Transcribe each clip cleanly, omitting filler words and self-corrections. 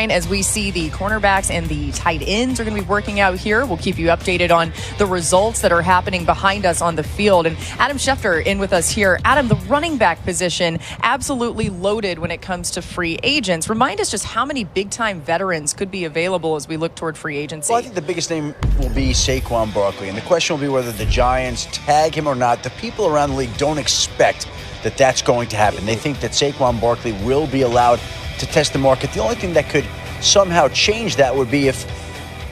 line as we see the cornerbacks and the tight ends are going to be working out here. We'll keep you updated on the results that are happening behind us on the field. And Adam Schefter in with us here. Adam, the running back position absolutely loaded when it comes to free agents. Remind us just how many big-time veterans could be available as we look toward free agency. Well, I think the biggest name will be Saquon Barkley, and the question will be whether the Giants tag him or not. The people around the league don't expect that that's going to happen. They think that Saquon Barkley will be allowed to test the market. The only thing that could somehow change that would be if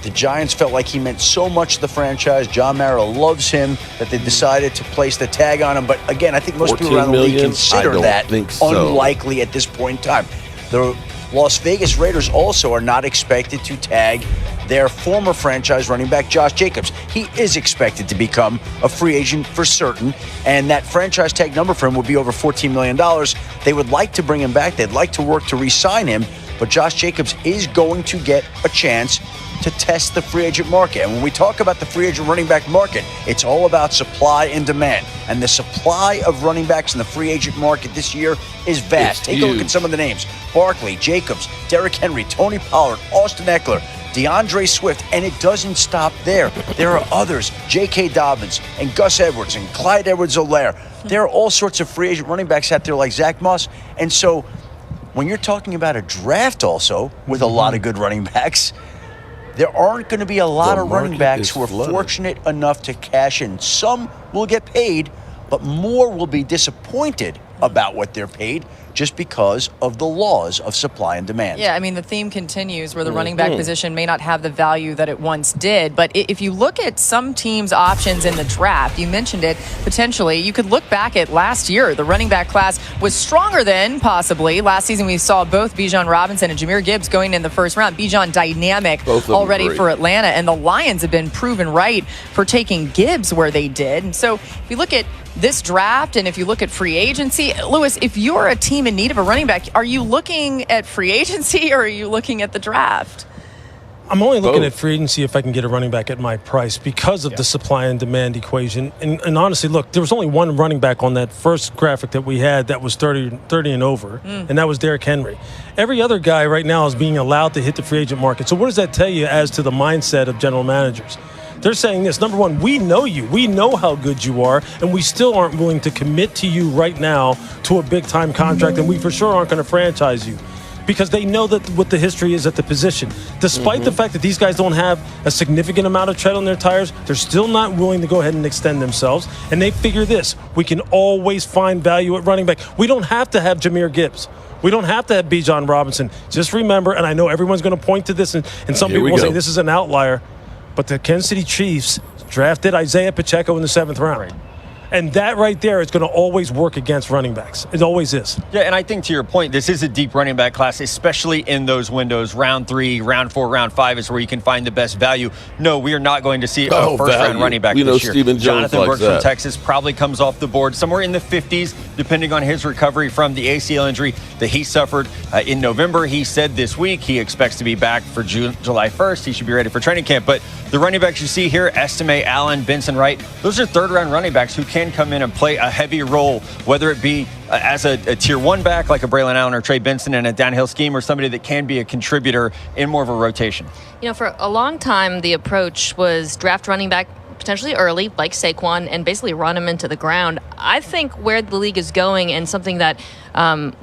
the Giants felt like he meant so much to the franchise. John Mara loves him that they decided to place the tag on him. But again, I think most people around the league consider that unlikely at this point in time. The Las Vegas Raiders also are not expected to tag their former franchise running back, Josh Jacobs. He is expected to become a free agent for certain, and that franchise tag number for him would be over $14 million. They would like to bring him back. They'd like to work to re-sign him, but Josh Jacobs is going to get a chance to test the free agent market. And when we talk about the free agent running back market, it's all about supply and demand. And the supply of running backs in the free agent market this year is vast. Take a look at some of the names. Barkley, Jacobs, Derrick Henry, Tony Pollard, Austin Eckler, DeAndre Swift, and it doesn't stop there. There are others, J.K. Dobbins and Gus Edwards and Clyde Edwards-Helaire. There are all sorts of free agent running backs out there like Zach Moss. And so when you're talking about a draft also with a lot of good running backs, there aren't going to be a lot of running backs who are fortunate enough to cash in. Some will get paid, but more will be disappointed about what they're paid just because of the laws of supply and demand. Yeah, I mean, the theme continues where the running back position may not have the value that it once did. But if you look at some teams' options in the draft, you mentioned it, potentially, you could look back at last year. The running back class was stronger than possibly. Last season, we saw both Bijan Robinson and Jahmyr Gibbs going in the first round. Bijan dynamic already for Atlanta, and the Lions have been proven right for taking Gibbs where they did. And so if you look at this draft, and if you look at free agency, Lewis, if you're a team in need of a running back, are you looking at free agency or are you looking at the draft? I'm only looking at free agency if I can get a running back at my price because of the supply and demand equation. And honestly, look, there was only one running back on that first graphic that we had that was 30 and over, and that was Derrick Henry. Every other guy right now is being allowed to hit the free agent market. So what does that tell you as to the mindset of general managers? They're saying this. Number one, we know you. We know how good you are, and we still aren't willing to commit to you right now to a big-time contract, and we for sure aren't going to franchise you because they know that what the history is at the position. Despite the fact that these guys don't have a significant amount of tread on their tires, they're still not willing to go ahead and extend themselves, and they figure this. We can always find value at running back. We don't have to have Jahmyr Gibbs. We don't have to have Bijan Robinson. Just remember, and I know everyone's going to point to this, and some people will say this is an outlier, but the Kansas City Chiefs drafted Isaiah Pacheco in the 7th round. Right. And that right there is going to always work against running backs. It always is. Yeah, and I think to your point, this is a deep running back class, especially in those windows. Round 3, round 4, round 5 is where you can find the best value. No, we are not going to see a first-round running back this year. Jonathan Brooks from Texas probably comes off the board somewhere in the 50s, depending on his recovery from the ACL injury that he suffered in November. He said this week he expects to be back for July 1st. He should be ready for training camp. But the running backs you see here, Estime, Allen, Benson Wright, those are third-round running backs who can come in and play a heavy role, whether it be as a tier 1 back like a Braylon Allen or Trey Benson in a downhill scheme, or somebody that can be a contributor in more of a rotation. You know, for a long time, the approach was draft running back potentially early, like Saquon, and basically run him into the ground. I think where the league is going, and something that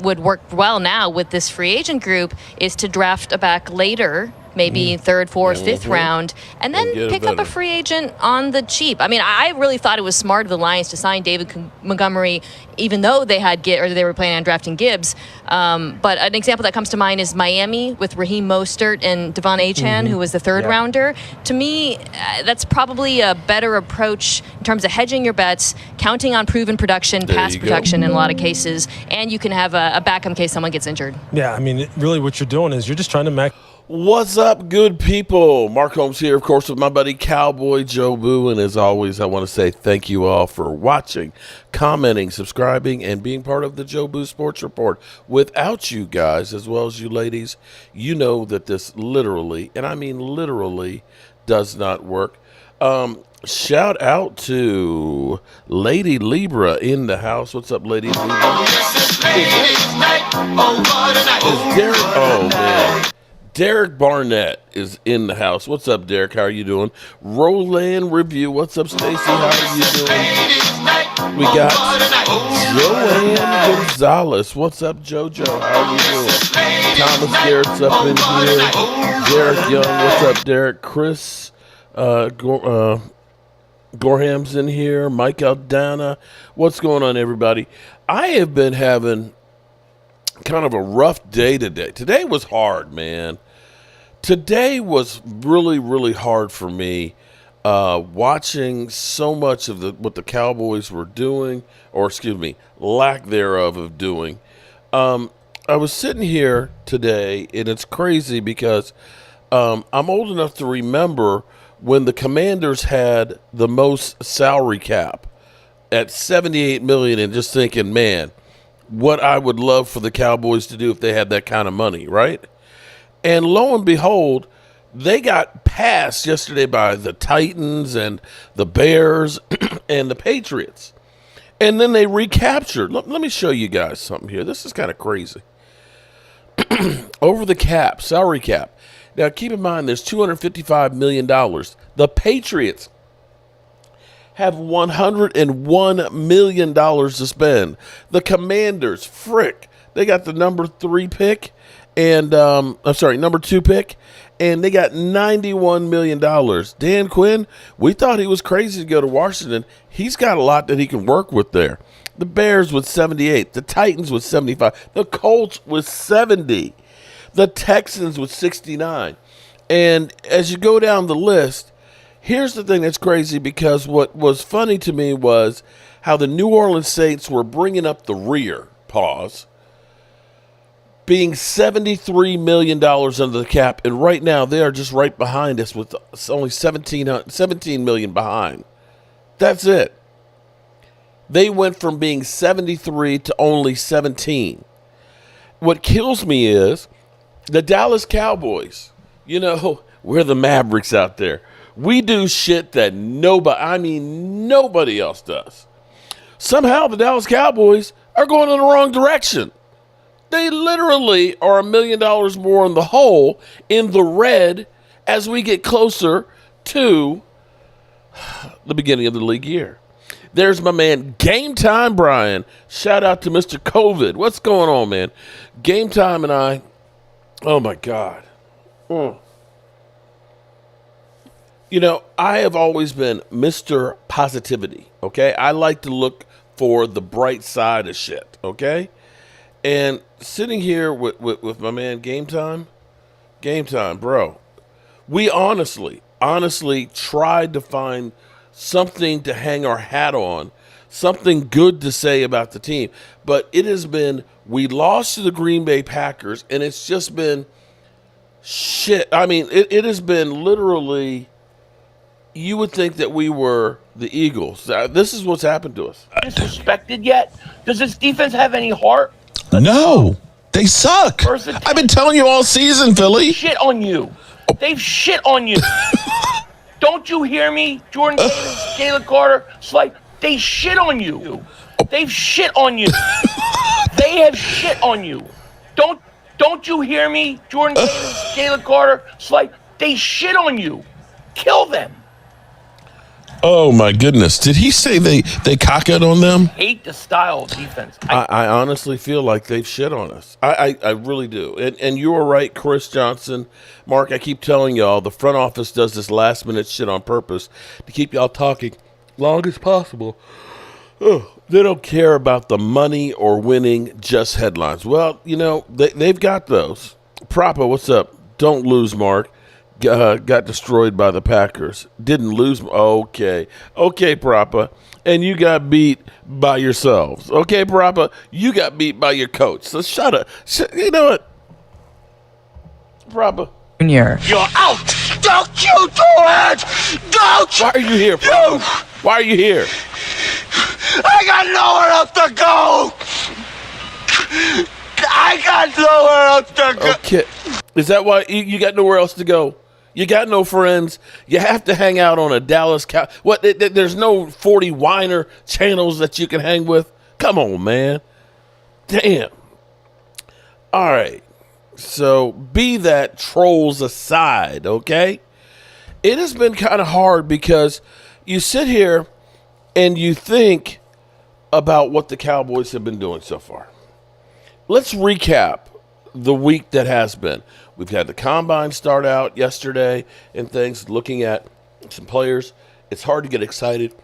would work well now with this free agent group, is to draft a back later, maybe 3rd, 4th, 5th round, and then pick up a free agent on the cheap. I mean, I really thought it was smart of the Lions to sign David Montgomery, even though they were planning on drafting Gibbs. But an example that comes to mind is Miami with Raheem Mostert and Devon Achane, who was the 3rd rounder. To me, that's probably a better approach in terms of hedging your bets, counting on proven production, past production in a lot of cases, and you can have a backup in case someone gets injured. Yeah, I mean, really what you're doing is you're just trying to max. What's up, good people? Mark Holmes here, of course, with my buddy Cowboy Joe Boo. And as always, I want to say thank you all for watching, commenting, subscribing, and being part of the Joe Boo Sports Report. Without you guys, as well as you ladies, you know that this literally, and I mean literally, does not work. Shout out to Lady Libra in the house. What's up, Lady Libra? Oh, man. Derek Barnett is in the house. What's up, Derek? How are you doing? Roland Review. What's up, Stacy? How are you doing? We got Joanne Gonzalez. What's up, JoJo? How are you doing? Thomas Garrett's up in here. Derek Young. What's up, Derek? Chris Gorham's in here. Mike Aldana. What's going on, everybody? I have been having kind of a rough day today. Today was hard, man. Today was really, really hard for me, watching so much of what the Cowboys were doing, or excuse me, lack thereof of doing. I was sitting here today, and it's crazy because I'm old enough to remember when the Commanders had the most salary cap at $78 million, and just thinking, man, what I would love for the Cowboys to do if they had that kind of money, right? And lo and behold, they got passed yesterday by the Titans and the Bears and the Patriots. And then they recaptured. Let me show you guys something here. This is kind of crazy. Over the cap, salary cap. Now, keep in mind, there's $255 million. The Patriots have $101 million to spend. The Commanders, they got the number 3 pick, and number 2 pick, and they got $91 million. Dan Quinn, we thought he was crazy to go to Washington. He's got a lot that he can work with there. The Bears with 78, the Titans with 75, the Colts with 70, the Texans with 69. And as you go down the list, here's the thing that's crazy, because what was funny to me was how the New Orleans Saints were bringing up the rear, being $73 million under the cap, and right now they are just right behind us with only $17 million behind. That's it. They went from being 73 to only 17. What kills me is the Dallas Cowboys. You know, we're the Mavericks out there. We do shit that nobody else does. Somehow the Dallas Cowboys are going in the wrong direction. They literally are $1 million more in the hole, in the red, as we get closer to the beginning of the league year. There's my man, Game Time Brian. Shout out to Mr. COVID. What's going on, man? Game Time and I, oh my God. You know, I have always been Mr. Positivity, okay? I like to look for the bright side of shit, okay? And sitting here with my man, Game Time, bro, we honestly tried to find something to hang our hat on, something good to say about the team. But it has been, we lost to the Green Bay Packers, and it's just been shit. I mean, it has been literally, you would think that we were the Eagles. This is what's happened to us. Disrespected yet? Does this defense have any heart? No, they suck. I've been telling you all season, Philly. Shit on you. They've shit on you. Don't you hear me? Jordan Davis, Jalen Carter, they shit on you. They've shit on you. They have shit on you. Don't you hear me? Jordan Davis, Jalen Carter, they shit on you. Kill them. Oh my goodness! Did he say they cock it on them? Hate the style of defense. I honestly feel like they've shit on us. I really do. And you were right, Chris Johnson. Mark, I keep telling y'all, the front office does this last minute shit on purpose to keep y'all talking long as possible. They don't care about the money or winning, just headlines. Well, you know, they've got those. Propa, what's up? Don't lose, Mark. Got destroyed by the Packers. Didn't lose. Okay, Propa. And you got beat by yourselves. Okay, Propa. You got beat by your coach. So shut up. You know what? Propa. Junior. You're out. Don't you do it. Don't. Why are you here, Propa? Why are you here? I got nowhere else to go. I got nowhere else to go. Okay. Is that why you got nowhere else to go? You got no friends. You have to hang out on a Dallas Cow. What? There's no 40 whiner channels that you can hang with. Come on, man. Damn. All right. So be that trolls aside, okay? It has been kind of hard because you sit here and you think about what the Cowboys have been doing so far. Let's recap the week that has been. We've had the combine start out yesterday and things, looking at some players. It's hard to get excited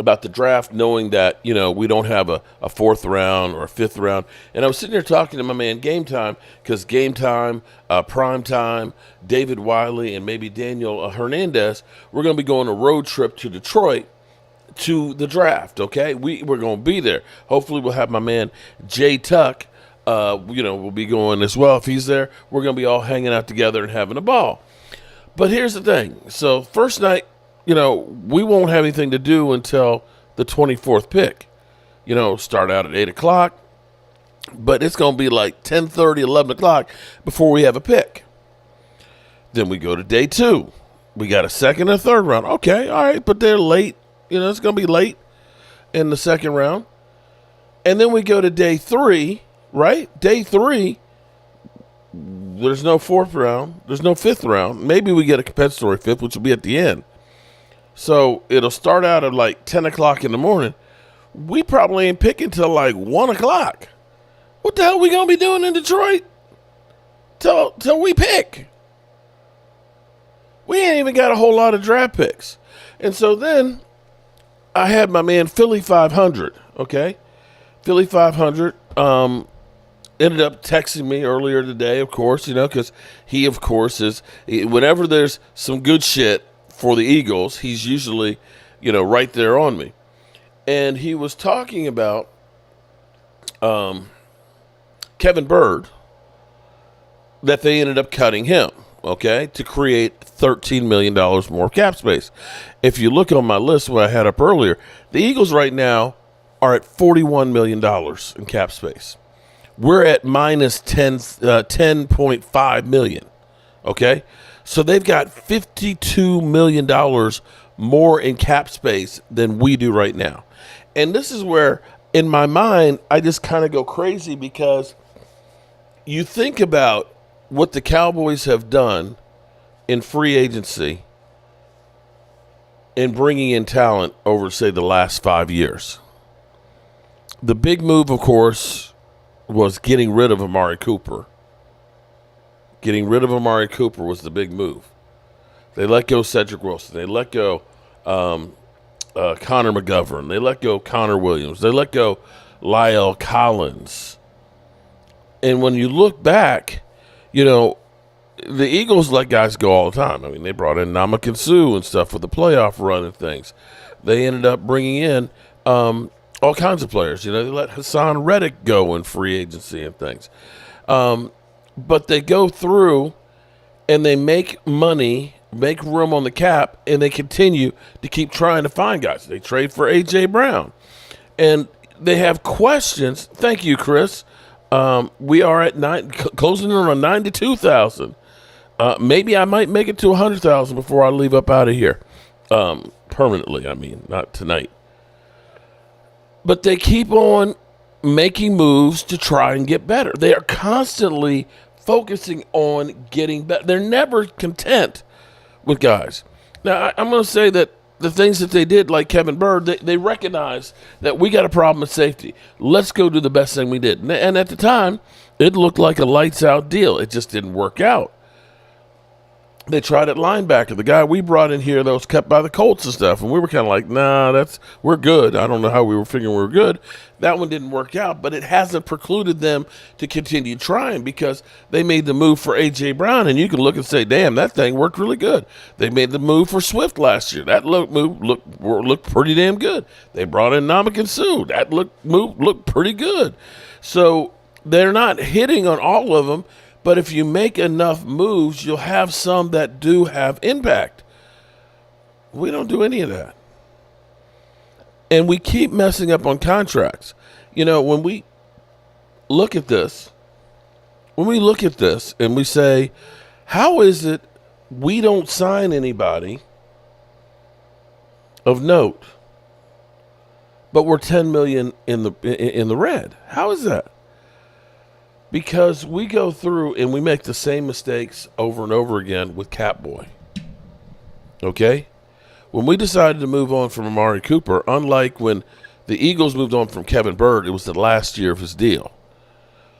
about the draft knowing that, we don't have a fourth round or a fifth round. And I was sitting there talking to my man Game Time, because Game Time, Prime Time, David Wiley, and maybe Daniel Hernandez, we're going to be going a road trip to Detroit to the draft, okay? We're going to be there. Hopefully we'll have my man Jay Tuck, we'll be going as well. If he's there, we're going to be all hanging out together and having a ball. But here's the thing. So first night, we won't have anything to do until the 24th pick. Start out at 8 o'clock, but it's going to be like 10:30, 11 o'clock before we have a pick. Then we go to day 2. We got a second and third round. Okay, all right, but they're late. It's going to be late in the second round. And then we go to day 3, right? Day 3, there's no fourth round. There's no fifth round. Maybe we get a compensatory fifth, which will be at the end. So it'll start out at like 10 o'clock in the morning. We probably ain't picking till like 1 o'clock. What the hell are we going to be doing in Detroit till we pick? We ain't even got a whole lot of draft picks. And so then I had my man Philly 500, okay? Philly 500 ended up texting me earlier today, of course, because he, of course, whenever there's some good shit for the Eagles, he's usually, right there on me. And he was talking about Kevin Bird, that they ended up cutting him, okay, to create $13 million more cap space. If you look on my list, what I had up earlier, the Eagles right now are at $41 million in cap space. We're at minus 10.5 million, okay? So they've got $52 million more in cap space than we do right now. And this is where, in my mind, I just kind of go crazy, because you think about what the Cowboys have done in free agency and bringing in talent over, say, the last 5 years. The big move, of course, was getting rid of Amari Cooper. Getting rid of Amari Cooper was the big move. They let go Cedric Wilson. They let go Connor McGovern. They let go Connor Williams. They let go Lyle Collins. And when you look back, the Eagles let guys go all the time. I mean, they brought in Ndamukong Suh and stuff with the playoff run and things. They ended up bringing in all kinds of players. They let Hassan Reddick go in free agency and things. But they go through and they make money, make room on the cap, and they continue to keep trying to find guys. They trade for A.J. Brown. And they have questions. Thank you, Chris. We are at closing in on 92,000. Maybe I might make it to 100,000 before I leave up out of here. Permanently, I mean, not tonight. But they keep on making moves to try and get better. They are constantly focusing on getting better. They're never content with guys. Now, I'm going to say that the things that they did, like Kevin Bird, they recognize that we got a problem with safety. Let's go do the best thing we did. And at the time, it looked like a lights-out deal. It just didn't work out. They tried at linebacker. The guy we brought in here that was cut by the Colts and stuff, and we were kind of like, nah, we're good. I don't know how we were figuring we were good. That one didn't work out, but it hasn't precluded them to continue trying, because they made the move for A.J. Brown, and you can look and say, damn, that thing worked really good. They made the move for Swift last year. That move looked pretty damn good. They brought in Ndamukong Suh. That move looked pretty good. So they're not hitting on all of them. But if you make enough moves, you'll have some that do have impact. We don't do any of that. And we keep messing up on contracts. When we look at this, and we say, how is it we don't sign anybody of note, but we're $10 million in the red? How is that? Because we go through and we make the same mistakes over and over again with Catboy. Okay? When we decided to move on from Amari Cooper, unlike when the Eagles moved on from Kevin Byrd, it was the last year of his deal.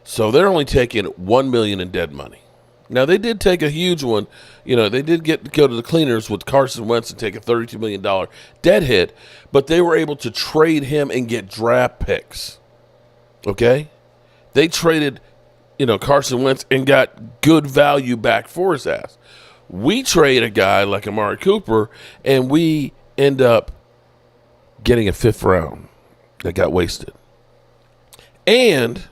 So they're only taking $1 million in dead money. Now, they did take a huge one. You know, they did go to the cleaners with Carson Wentz and take a $32 million dead hit, but they were able to trade him and get draft picks. Okay? They traded, Carson Wentz and got good value back for his ass. We trade a guy like Amari Cooper, and we end up getting a 5th round that got wasted. And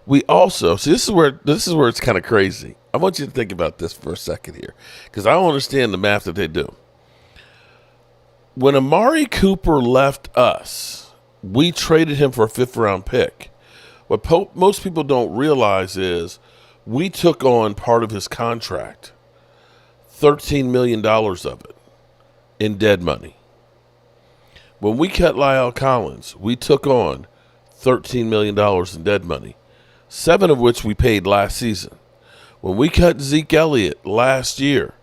we also, see, this is where it's kind of crazy. I want you to think about this for a second here, because I don't understand the math that they do. When Amari Cooper left us, we traded him for a 5th round pick. What most people don't realize is we took on part of his contract, $13 million of it in dead money. When we cut La'el Collins, we took on $13 million in dead money, 7 of which we paid last season. When we cut Zeke Elliott last year,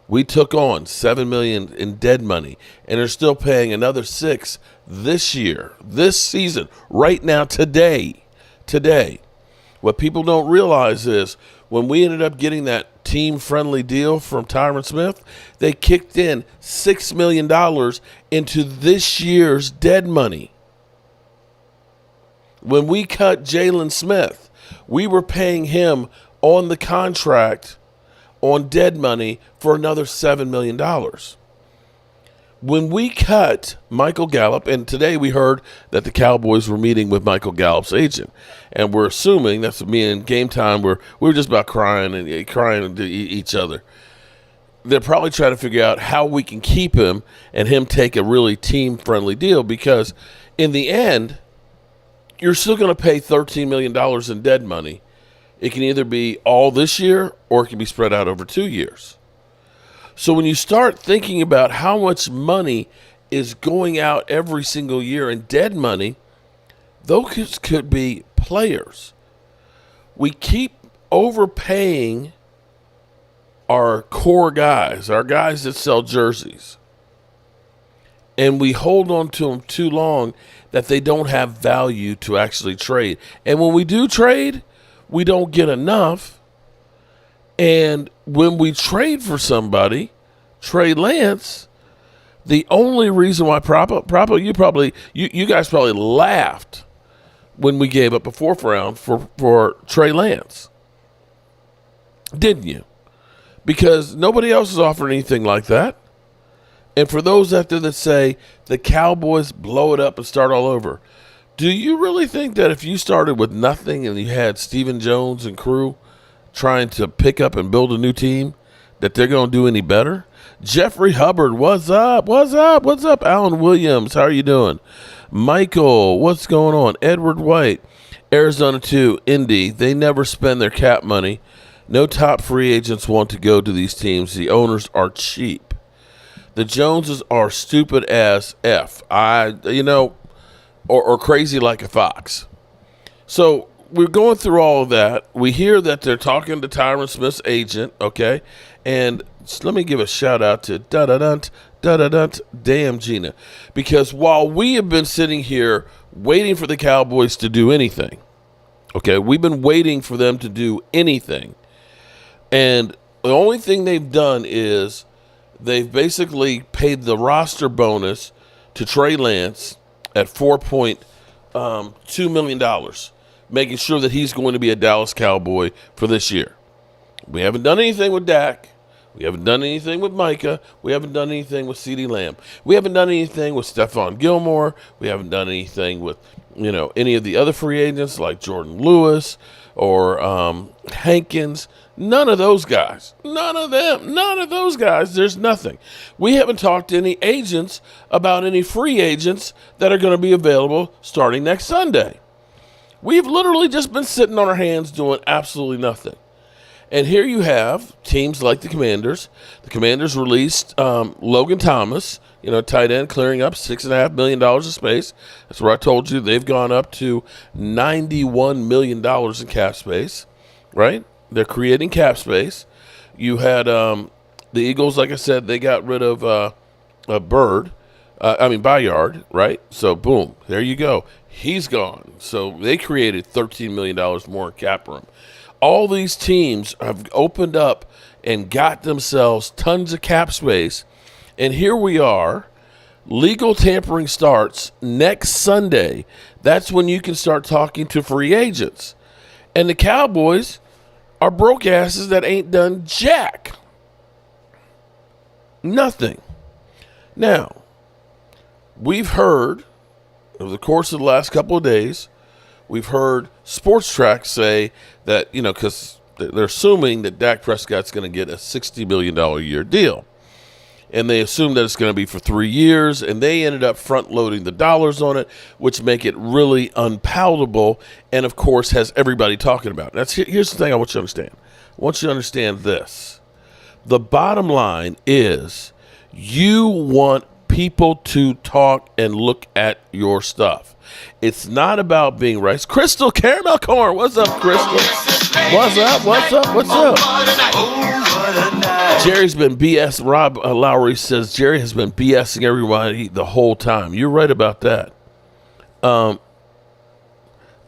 we took on $7 million in dead money, and are still paying another 6 this year, this season, right now, today. What people don't realize is when we ended up getting that team-friendly deal from Tyron Smith, they kicked in $6 million into this year's dead money. When we cut Jalen Smith, we were paying him on the contract on dead money for another $7 million. When we cut Michael Gallup, and today we heard that the Cowboys were meeting with Michael Gallup's agent, and we're assuming, that's me in game time, we were just about crying to each other. They're probably trying to figure out how we can keep him and him take a really team-friendly deal, because in the end, you're still going to pay $13 million in dead money. It can either be all this year or it can be spread out over 2 years. So when you start thinking about how much money is going out every single year in dead money, those could be players. We keep overpaying our core guys, our guys that sell jerseys. And we hold on to them too long that they don't have value to actually trade. And when we do trade, we don't get enough. And when we trade for somebody, Trey Lance, the only reason why you guys probably laughed when we gave up a 4th round for Trey Lance. Didn't you? Because nobody else is offering anything like that. And for those out there that say the Cowboys blow it up and start all over, do you really think that if you started with nothing and you had Stephen Jones and crew trying to pick up and build a new team, that they're going to do any better? Jeffrey Hubbard, what's up? What's up? What's up? Alan Williams, how are you doing? Michael, what's going on? Edward White, Arizona 2, Indy, they never spend their cap money. No top free agents want to go to these teams. The owners are cheap. The Joneses are stupid as F. Or crazy like a fox. So we're going through all of that. We hear that they're talking to Tyron Smith's agent, okay? And let me give a shout out to damn Gina. Because while we have been sitting here waiting for the Cowboys to do anything, okay, we've been waiting for them to do anything. And the only thing they've done is they've basically paid the roster bonus to Trey Lance at $4.2 million, making sure that he's going to be a Dallas Cowboy for this year. We haven't done anything with Dak. We haven't done anything with Micah. We haven't done anything with CeeDee Lamb. We haven't done anything with Stephon Gilmore. We haven't done anything with, any of the other free agents like Jordan Lewis or Hankins. None of those guys. None of them. None of those guys. There's nothing. We haven't talked to any agents about any free agents that are going to be available starting next Sunday. We've literally just been sitting on our hands doing absolutely nothing. And here you have teams like the Commanders. The Commanders released Logan Thomas tight end clearing up $6.5 million of space. That's where I told you they've gone up to $91 million in cap space, right? They're creating cap space. You had the Eagles, like I said, they got rid of Bayard, right? So, boom, there you go. He's gone. So they created $13 million more in cap room. All these teams have opened up and got themselves tons of cap space. And here we are. Legal tampering starts next Sunday. That's when you can start talking to free agents. And the Cowboys are broke asses that ain't done jack. Nothing. Now, we've heard over the course of the last couple of days, we've heard Sports Track say that, because they're assuming that Dak Prescott's going to get a $60 million a year deal. And they assume that it's going to be for 3 years, and they ended up front-loading the dollars on it, which make it really unpalatable, and, of course, has everybody talking about it. Here's the thing I want you to understand. I want you to understand this. The bottom line is you want people to talk and look at your stuff. It's not about being right. Crystal Caramel Corn. What's up, Crystal? What's up? What's up? What's up? Jerry's been BS. Rob Lowry says Jerry has been BSing everybody the whole time. You're right about that.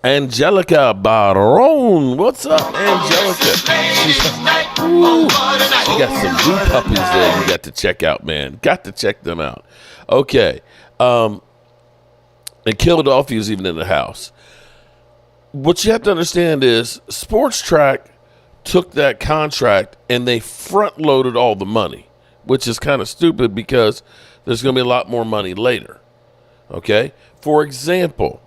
Angelica Barone. What's up, Angelica? She got some blue puppies there you got to check out, man. Got to check them out. Okay. And Philadelphia's even in the house. What you have to understand is Sports Track took that contract and they front-loaded all the money, which is kind of stupid because there's going to be a lot more money later. Okay? For example,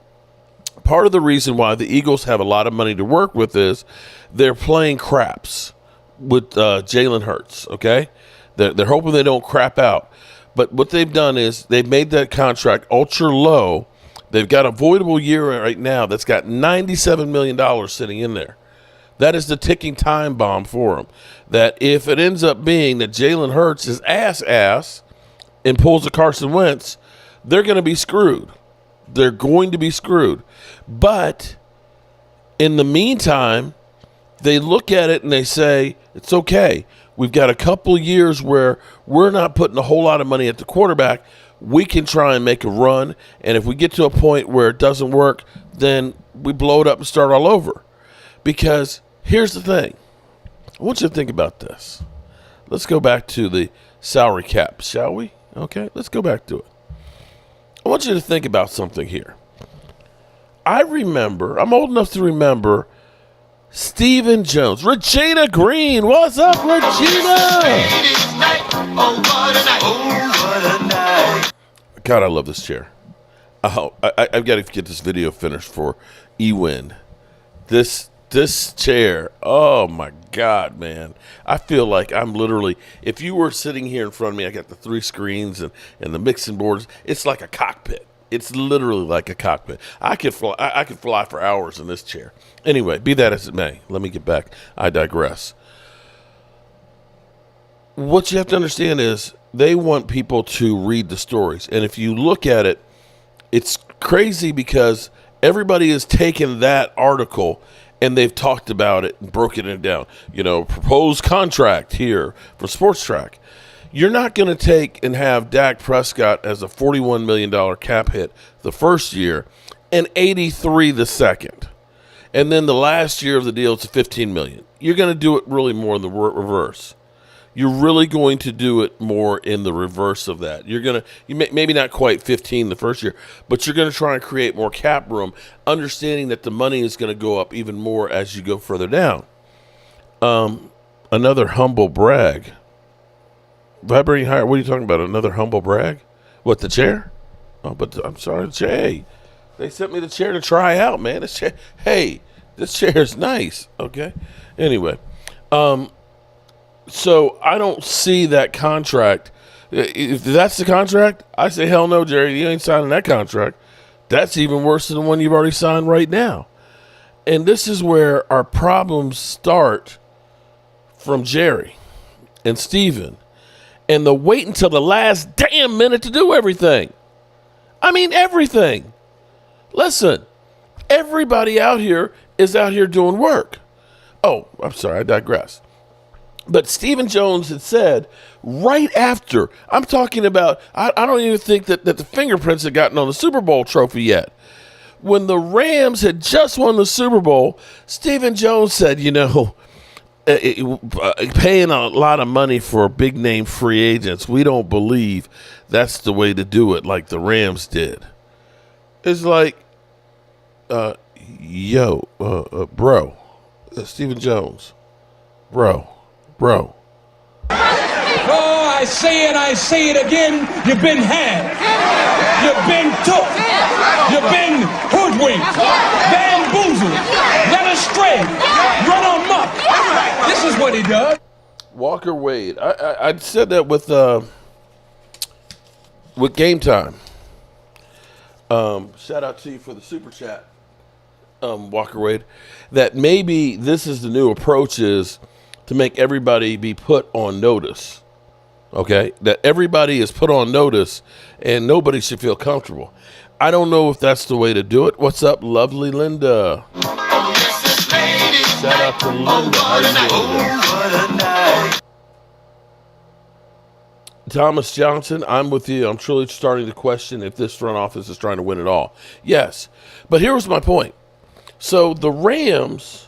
part of the reason why the Eagles have a lot of money to work with is they're playing craps with Jalen Hurts, okay? They're hoping they don't crap out. But what they've done is they've made that contract ultra low. They've got a voidable year right now that's got $97 million sitting in there. That is the ticking time bomb for them. That if it ends up being that Jalen Hurts is ass and pulls a Carson Wentz, they're going to be screwed. They're going to be screwed. But in the meantime, they look at it and they say, it's okay. We've got a couple years where we're not putting a whole lot of money at the quarterback. We can try and make a run. And if we get to a point where it doesn't work, then we blow it up and start all over. Because here's the thing. I want you to think about this. Let's go back to the salary cap, shall we? Okay, let's go back to it. I want you to think about something here. I'm old enough to remember Stephen Jones. Regina Green. What's up, Regina? God, I love this chair. I've got to get this video finished for Ewin. This chair, oh my God, man. I feel like I'm literally, if you were sitting here in front of me, I got the 3 screens and the mixing boards. It's like a cockpit. It's literally like a cockpit. I could fly for hours in this chair. Anyway, be that as it may, let me get back. I digress. What you have to understand is they want people to read the stories. And if you look at it, it's crazy because everybody has taken that article and they've talked about it and broken it down. Proposed contract here for Sports Track. You're not going to take and have Dak Prescott as a $41 million cap hit the first year and $83 the second. And then the last year of the deal, it's $15 million. You're going to do it really more in the reverse. You're really going to do it more in the reverse of that. Maybe not quite 15 the first year, but you're going to try and create more cap room, understanding that the money is going to go up even more as you go further down. Another humble brag. Vibrating higher. What are you talking about? Another humble brag? What, the chair? Oh, but I'm sorry, the chair. They sent me the chair to try out, man. This chair is nice. Okay. Anyway, so I don't see that contract. If that's the contract, I say hell no, Jerry. You ain't signing that contract. That's even worse than the one you've already signed right now. And this is where our problems start from Jerry and Steven and the wait until the last damn minute to do everything. I mean, everything. Listen, everybody out here is out here doing work. Oh, I'm sorry, I digress. But Stephen Jones had said right after, I'm talking about, I don't even think that the fingerprints had gotten on the Super Bowl trophy yet. When the Rams had just won the Super Bowl, Stephen Jones said, paying a lot of money for big-name free agents, we don't believe that's the way to do it like the Rams did. It's like, bro, Stephen Jones, bro. Oh, I say it again. You've been had. You've been took. You've been hoodwinked, bamboozled, led astray, run amok. This is what he does. Walker Wade. I said that with Game Time. Shout out to you for the super chat, Walker Wade. That maybe this is the new approach is to make everybody be put on notice. Okay? That everybody is put on notice and nobody should feel comfortable. I don't know if that's the way to do it. What's up, lovely Linda? Shout out to Linda. Thomas Johnson, I'm with you. I'm truly starting to question if this front office is trying to win it all. Yes. But here was my point. So the Rams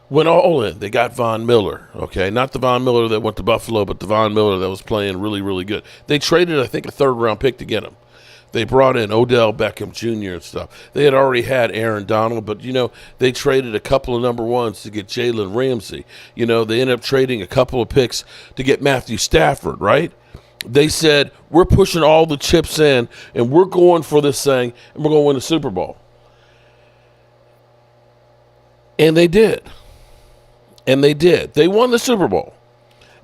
went all in. They got Von Miller, okay? Not the Von Miller that went to Buffalo, but the Von Miller that was playing really, really good. They traded, I think, a third-round pick to get him. They brought in Odell Beckham Jr. and stuff. They had already had Aaron Donald, but, they traded a couple of number ones to get Jalen Ramsey. They ended up trading a couple of picks to get Matthew Stafford, right? They said, we're pushing all the chips in, and we're going for this thing, and we're going to win the Super Bowl. And they did. They won the Super Bowl.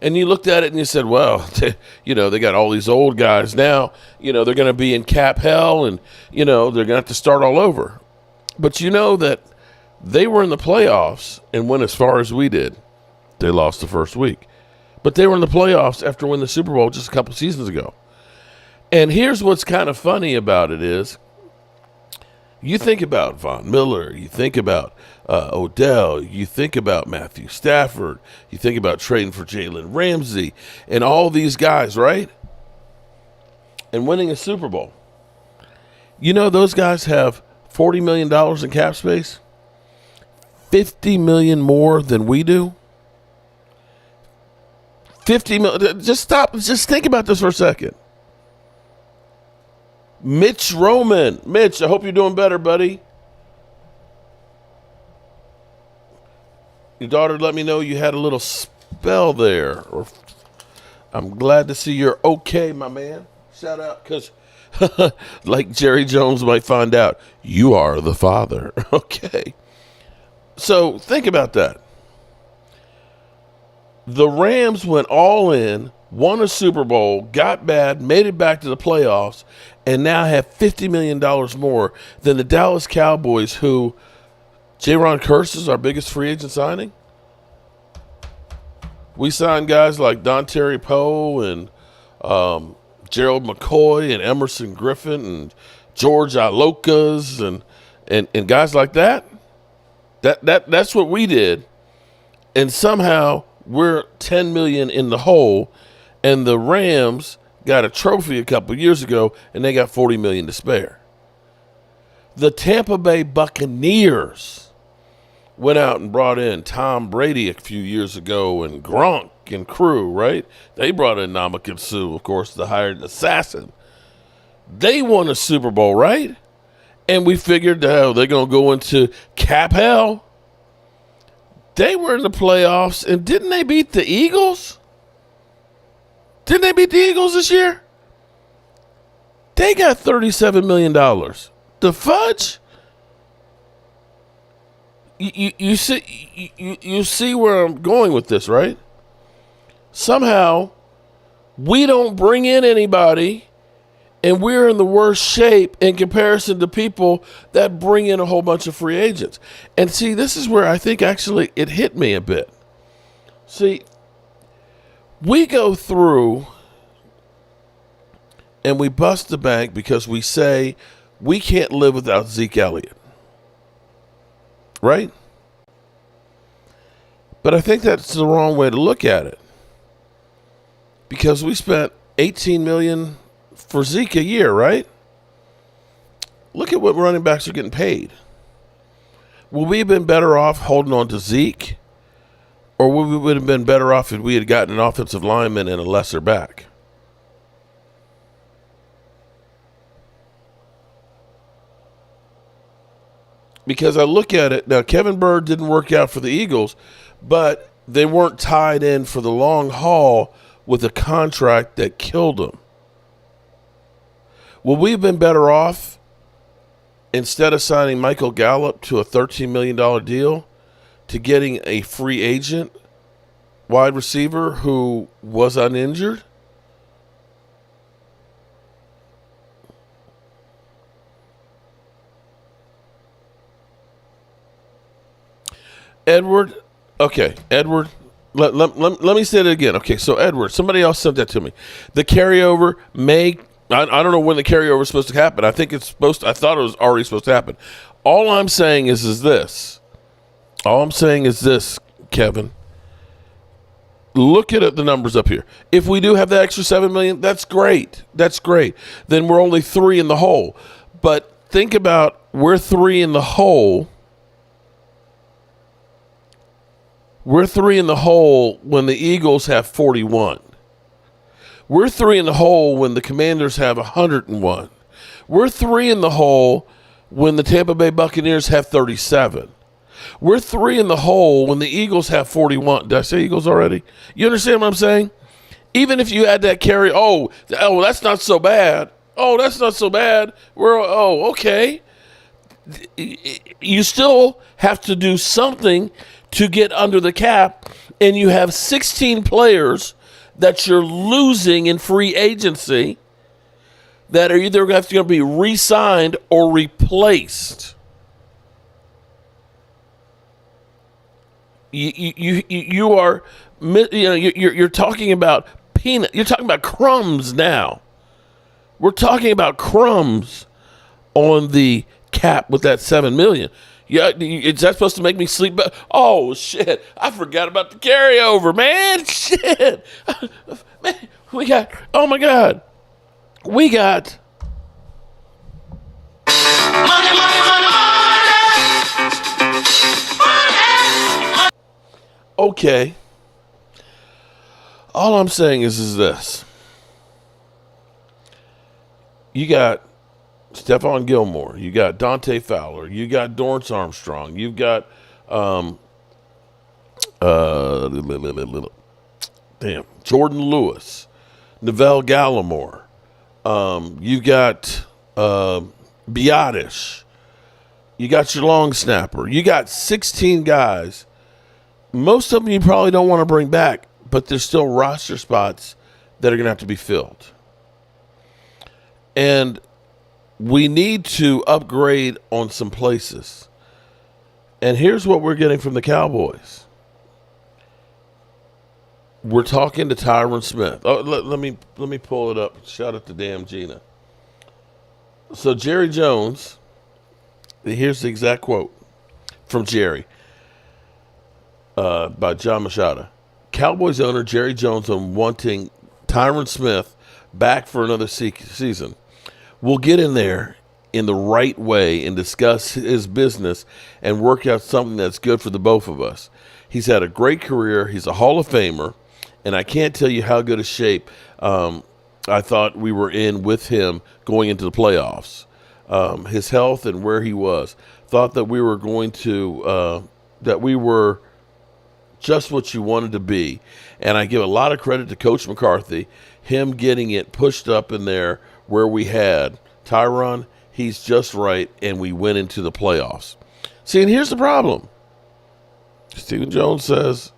And you looked at it and you said, well, they got all these old guys now. They're going to be in cap hell and, they're going to have to start all over. But that they were in the playoffs and went as far as we did. They lost the first week. But they were in the playoffs after winning the Super Bowl just a couple seasons ago. And here's what's kind of funny about it is, you think about Von Miller, you think about Odell, you think about Matthew Stafford, you think about trading for Jalen Ramsey, and all these guys, right? And winning a Super Bowl. Those guys have $40 million in cap space, $50 million more than we do. 50 million. Just stop. Just think about this for a second. Mitch Roman. Mitch, I hope you're doing better, buddy. Your daughter let me know you had a little spell there. I'm glad to see you're okay, my man. Shout out, because like Jerry Jones might find out, you are the father. Okay. So think about that. The Rams went all in, won a Super Bowl, got bad, made it back to the playoffs, and now have $50 million more than the Dallas Cowboys, who Jaron Kearse is our biggest free agent signing. We signed guys like Dontari Poe and Gerald McCoy and Emerson Griffin and George Ilokas and guys like that. That's what we did. And somehow we're $10 million in the hole, and the Rams got a trophy a couple years ago, and they got $40 million to spare. The Tampa Bay Buccaneers went out and brought in Tom Brady a few years ago and Gronk and crew, right? They brought in Ndamukong Suh, of course, the hired assassin. They won a Super Bowl, right? And we figured, they're going to go into cap hell. They were in the playoffs, and didn't they beat the Eagles? Didn't they beat the Eagles this year? They got $37 million. The fudge? You see where I'm going with this, right? Somehow, we don't bring in anybody, and we're in the worst shape in comparison to people that bring in a whole bunch of free agents. And see, this is where I think actually it hit me a bit. See, we go through and we bust the bank because we say we can't live without Zeke Elliott. Right? But I think that's the wrong way to look at it. Because we spent $18 million for Zeke a year, right? Look at what running backs are getting paid. Would we have been better off holding on to Zeke? Or would we have been better off if we had gotten an offensive lineman and a lesser back? Because I look at it, now Kevin Byrd didn't work out for the Eagles, but they weren't tied in for the long haul with a contract that killed them. Would we have been better off instead of signing Michael Gallup to a $13 million deal to getting a free agent wide receiver who was uninjured? Edward, let me say it again. Okay, so Edward, somebody else sent that to me. The carryover I don't know when the carryover is supposed to happen. I thought it was already supposed to happen. All I'm saying is this. All I'm saying is this, Kevin. Look at the numbers up here. If we do have the extra $7 million, that's great. That's great. Then we're only 3 in the hole. But think about, we're 3 in the hole. We're 3 in the hole when the Eagles have 41. We're 3 in the hole when the Commanders have 101. We're 3 in the hole when the Tampa Bay Buccaneers have 37. We're 3 in the hole when the Eagles have 41. Did I say Eagles already? You understand what I'm saying? Even if you add that carry, that's not so bad. Oh, that's not so bad. Okay. You still have to do something to get under the cap, and you have 16 players that you're losing in free agency that are either going to be re-signed or replaced. You're talking about peanut. You're talking about crumbs now. We're talking about crumbs on the cap with that $7 million. Yeah, is that supposed to make me sleep better? Oh, shit. I forgot about the carryover, man. Shit. Man, oh, my God. We got. Money. Okay. All I'm saying is this. You got Stephon Gilmore, you got Dante Fowler, you got Dorrance Armstrong, you've got Jordan Lewis, Neville Gallimore, you got Biotish, you got your long snapper, you got 16 guys. Most of them you probably don't want to bring back, but there's still roster spots that are going to have to be filled. And we need to upgrade on some places. And here's what we're getting from the Cowboys. We're talking to Tyron Smith. Oh, let me pull it up. Shout out to damn Gina. So Jerry Jones, here's the exact quote from Jerry by John Machado. Cowboys owner Jerry Jones on wanting Tyron Smith back for another season. We'll get in there in the right way and discuss his business and work out something that's good for the both of us. He's had a great career. He's a Hall of Famer, and I can't tell you how good a shape I thought we were in with him going into the playoffs. His health and where he was. Thought that we were going to that we were just what you wanted to be. And I give a lot of credit to Coach McCarthy, him getting it pushed up in there where we had Tyron, he's just right, and we went into the playoffs. See, and here's the problem. Stephen Jones says,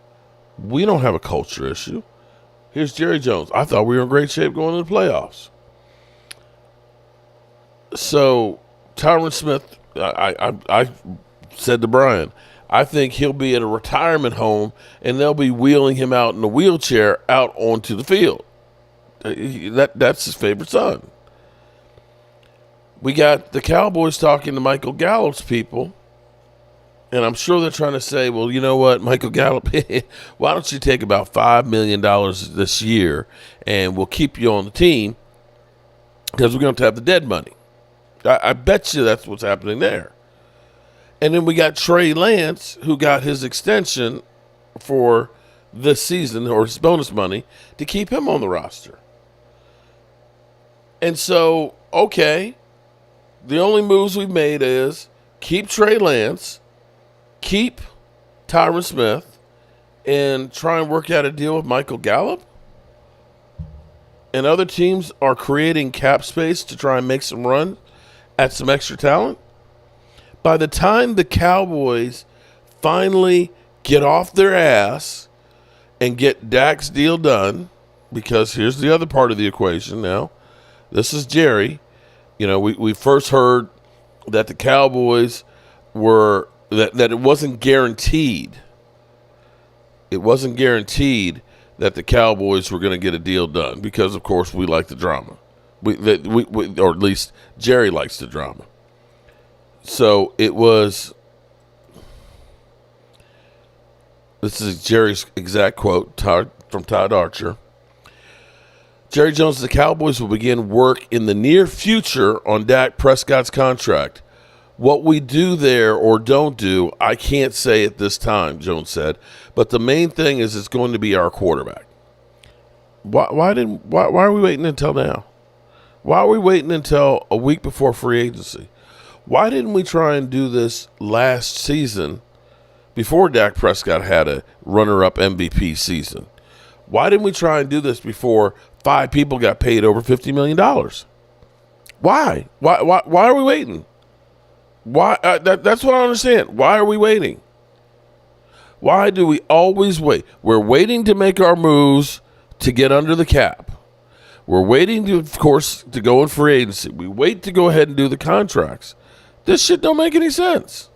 we don't have a culture issue. Here's Jerry Jones. I thought we were in great shape going into the playoffs. So, Tyron Smith, I said to Brian, I think he'll be at a retirement home, and they'll be wheeling him out in a wheelchair out onto the field. That's his favorite son. We got the Cowboys talking to Michael Gallup's people, and I'm sure they're trying to say, well, you know what, Michael Gallup, why don't you take about $5 million this year, and we'll keep you on the team because we're going to have the dead money. I bet you that's what's happening there. And then we got Trey Lance, who got his extension for this season, or his bonus money, to keep him on the roster. And so, okay, the only moves we've made is keep Trey Lance, keep Tyron Smith, and try and work out a deal with Michael Gallup. And other teams are creating cap space to try and make some run at some extra talent. By the time the Cowboys finally get off their ass and get Dak's deal done, because here's the other part of the equation now. This is Jerry. You know, we first heard that the Cowboys were, that it wasn't guaranteed. It wasn't guaranteed that the Cowboys were going to get a deal done because, of course, we like the drama. We, or at least Jerry likes the drama. So it was, this is Jerry's exact quote from Todd Archer. Jerry Jones, the Cowboys will begin work in the near future on Dak Prescott's contract. What we do there or don't do, I can't say at this time, Jones said. But the main thing is it's going to be our quarterback. Why are we waiting until now? Why are we waiting until a week before free agency? Why didn't we try and do this last season before Dak Prescott had a runner-up MVP season? Why didn't we try and do this before 5 people got paid over $50 million? Why? Why are we waiting? Why? That's what I don't understand. Why are we waiting? Why do we always wait? We're waiting to make our moves to get under the cap. We're waiting, to, of course, to go in free agency. We wait to go ahead and do the contracts. This shit don't make any sense.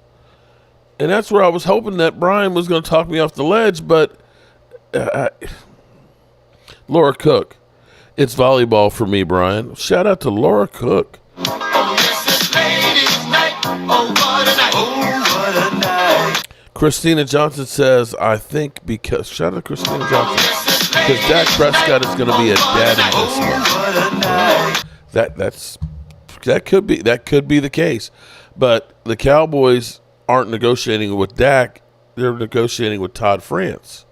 And that's where I was hoping that Brian was going to talk me off the ledge, but Laura Cook. It's volleyball for me, Brian. Shout out to Laura Cook. Christina Johnson says, I think because, shout out to Christina Johnson, because Dak Prescott is going to be a dad in this month. That could be the case. But the Cowboys aren't negotiating with Dak. They're negotiating with Todd France.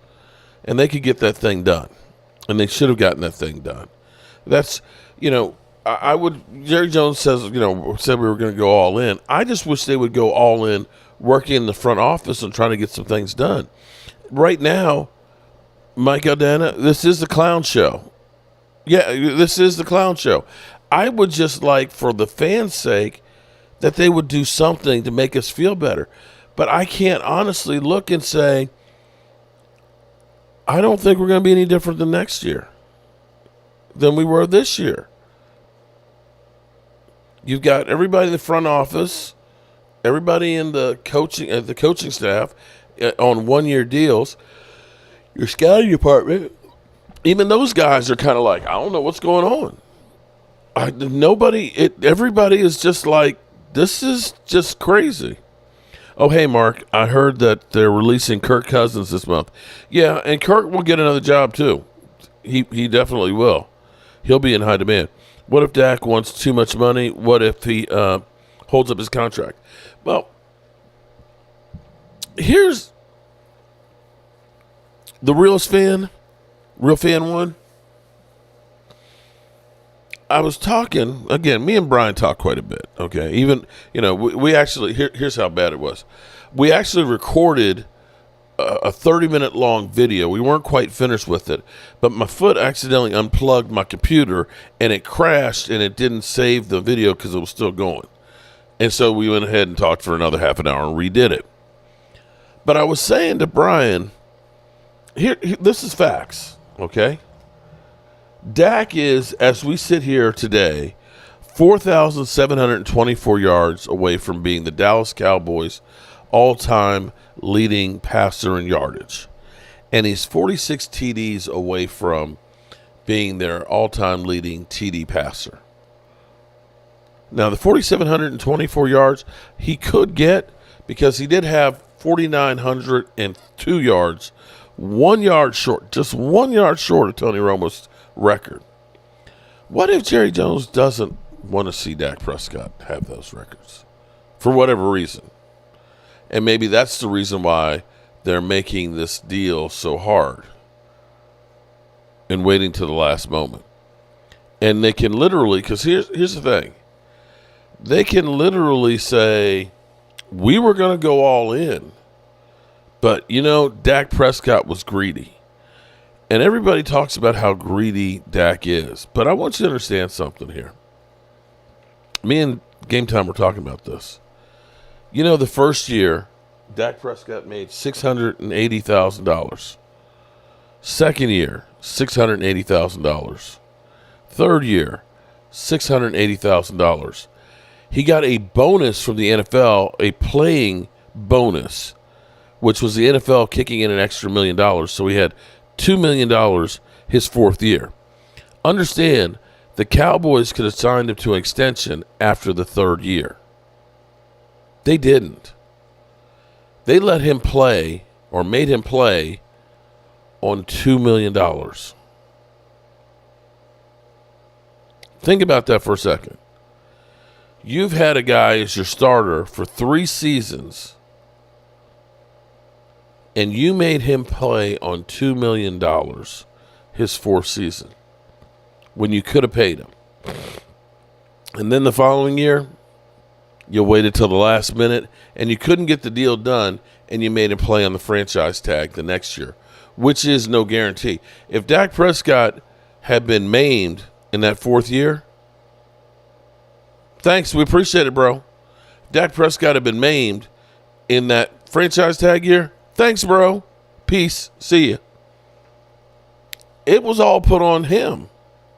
And they could get that thing done. And they should have gotten that thing done. That's, you know, I would, Jerry Jones says, you know, said we were going to go all in. I just wish they would go all in working in the front office and trying to get some things done. Right now, Mike Aldana, this is the clown show. Yeah, this is the clown show. I would just like, for the fans' sake, that they would do something to make us feel better. But I can't honestly look and say, I don't think we're going to be any different than next year than we were this year. You've got everybody in the front office, everybody in the coaching staff on one-year deals. Your scouting department, even those guys are kind of like, I don't know what's going on. Everybody is just like, this is just crazy. Oh, hey, Mark, I heard that they're releasing Kirk Cousins this month. Yeah, and Kirk will get another job too. He definitely will. He'll be in high demand. What if Dak wants too much money? What if he holds up his contract? Well, here's the real fan one. I was talking, again, me and Brian talk quite a bit, okay? Even, you know, we actually, here's how bad it was. We actually recorded a 30-minute long video. We weren't quite finished with it, but my foot accidentally unplugged my computer, and it crashed, and it didn't save the video because it was still going. And so we went ahead and talked for another half an hour and redid it. But I was saying to Brian, here this is facts, okay? Dak is, as we sit here today, 4,724 yards away from being the Dallas Cowboys' all-time leading passer in yardage. And he's 46 TDs away from being their all-time leading TD passer. Now, the 4,724 yards he could get because he did have 4,902 yards, 1 yard short, just 1 yard short of Tony Romo's record. What if Jerry Jones doesn't want to see Dak Prescott have those records for whatever reason? And maybe that's the reason why they're making this deal so hard and waiting to the last moment. And they can literally, because here's the thing. They can literally say, we were going to go all in, but, Dak Prescott was greedy. And everybody talks about how greedy Dak is. But I want you to understand something here. Me and Game Time were talking about this. The first year, Dak Prescott made $680,000. Second year, $680,000. Third year, $680,000. He got a bonus from the NFL, a playing bonus, which was the NFL kicking in an extra $1 million. So he had $2 million his fourth year. Understand, the Cowboys could have signed him to an extension after the third year. They didn't. They let him play, or made him play, on $2 million. Think about that for a second. You've had a guy as your starter for 3 seasons, and you made him play on $2 million his fourth season when you could have paid him. And then the following year, you waited till the last minute, and you couldn't get the deal done, and you made him play on the franchise tag the next year, which is no guarantee. If Dak Prescott had been maimed in that fourth year, thanks, we appreciate it, bro. Dak Prescott had been maimed in that franchise tag year, thanks, bro. Peace. See ya. It was all put on him.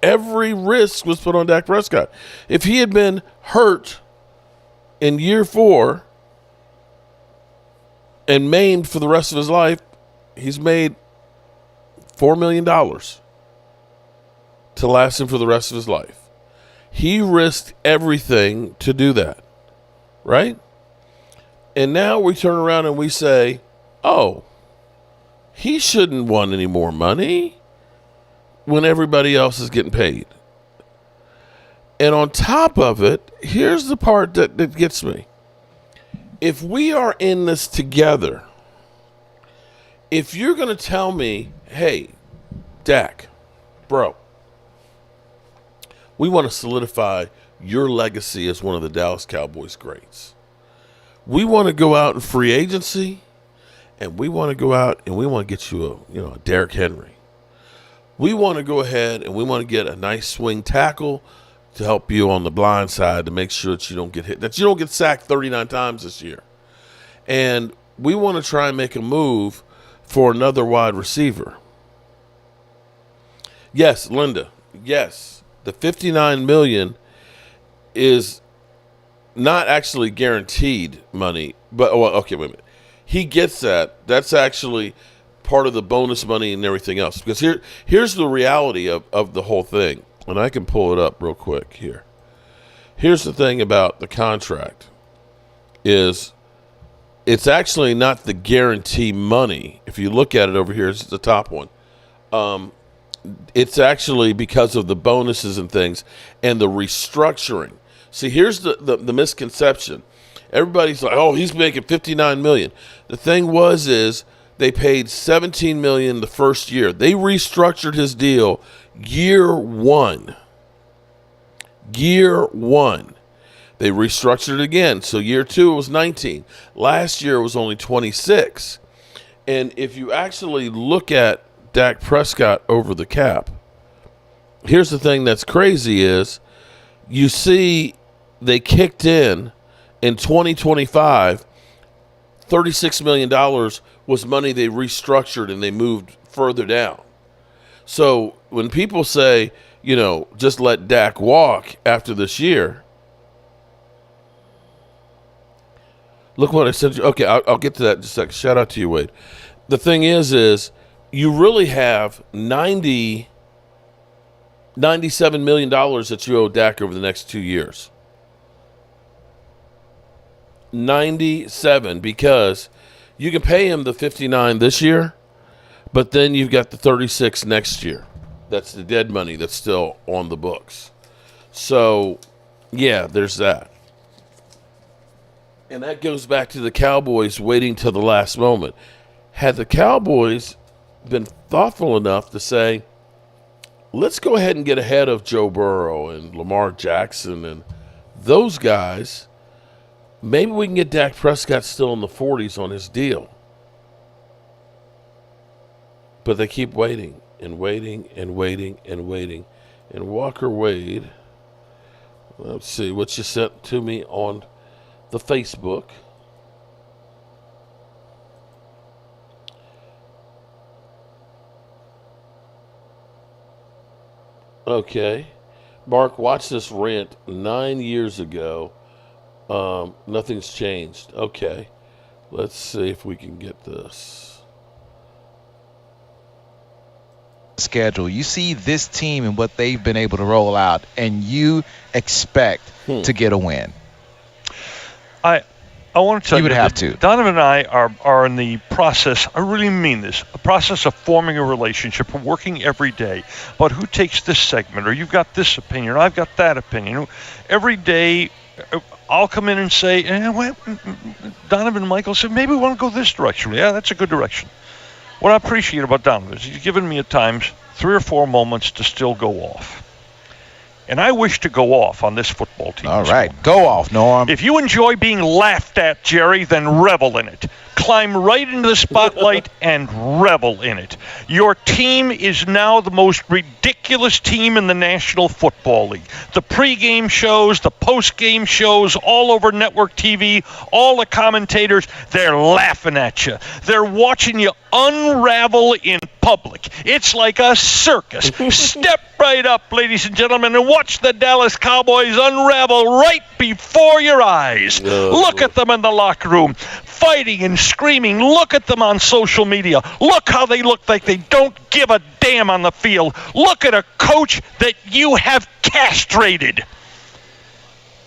Every risk was put on Dak Prescott. If he had been hurt in year 4 and maimed for the rest of his life, he's made $4 million to last him for the rest of his life. He risked everything to do that, right? And now we turn around and we say, oh, he shouldn't want any more money when everybody else is getting paid. And on top of it, here's the part that gets me. If we are in this together, if you're going to tell me, hey, Dak, bro, we want to solidify your legacy as one of the Dallas Cowboys greats. We want to go out in free agency, and we want to go out and we want to get you a Derrick Henry. We want to go ahead and we want to get a nice swing tackle to help you on the blind side to make sure that you don't get hit, that you don't get sacked 39 times this year. And we want to try and make a move for another wide receiver. Yes, Linda, yes, the $59 million is not actually guaranteed money, but okay, wait a minute. He gets that. That's actually part of the bonus money and everything else. Because here's the reality of the whole thing. And I can pull it up real quick here. Here's the thing about the contract is it's actually not the guarantee money. If you look at it over here, it's the top one. It's actually because of the bonuses and things and the restructuring. See, here's the misconception. Everybody's like, oh, he's making $59 million. The thing is they paid $17 million the first year. They restructured his deal year one. Year one. They restructured it again. So year 2 it was 19. Last year it was only 26. And if you actually look at Dak Prescott over the cap, here's the thing that's crazy is you see they kicked in 2025, $36 million was money they restructured and they moved further down. So when people say, just let Dak walk after this year, look what I said. Okay, I'll get to that in just a second. Shout out to you, Wade. The thing is you really have $97 million that you owe Dak over the next 2 years. 97 because you can pay him the 59 this year, but then you've got the 36 next year. That's the dead money that's still on the books. So, yeah, there's that. And that goes back to the Cowboys waiting till the last moment. Had the Cowboys been thoughtful enough to say, let's go ahead and get ahead of Joe Burrow and Lamar Jackson and those guys, maybe we can get Dak Prescott still in the 40s on his deal. But they keep waiting and waiting and waiting and waiting. And Walker Wade, let's see what you sent to me on the Facebook. Okay. Mark, watch this rant 9 years ago. Nothing's changed. Okay. Let's see if we can get this. Schedule. You see this team and what they've been able to roll out, and you expect to get a win. I want to tell you, would have to. Donovan and I are in the process, I really mean this, a process of forming a relationship, working every day about who takes this segment, or you've got this opinion, or I've got that opinion. Every day, I'll come in and say, Donovan and Michael said, maybe we want to go this direction. Yeah, that's a good direction. What I appreciate about Donovan is he's given me at times 3 or 4 moments to still go off. And I wish to go off on this football team. All right, go off, Norm. If you enjoy being laughed at, Jerry, then revel in it. Climb right into the spotlight and revel in it. Your team is now the most ridiculous team in the National Football League. The pregame shows, the postgame shows, all over network TV, all the commentators, they're laughing at you. They're watching you unravel in public. It's like a circus. Step right up, ladies and gentlemen, and watch the Dallas Cowboys unravel right before your eyes. Look at them in the locker room, fighting and screaming. Look at them on social media. Look how they look like they don't give a damn on the field. Look at a coach that you have castrated.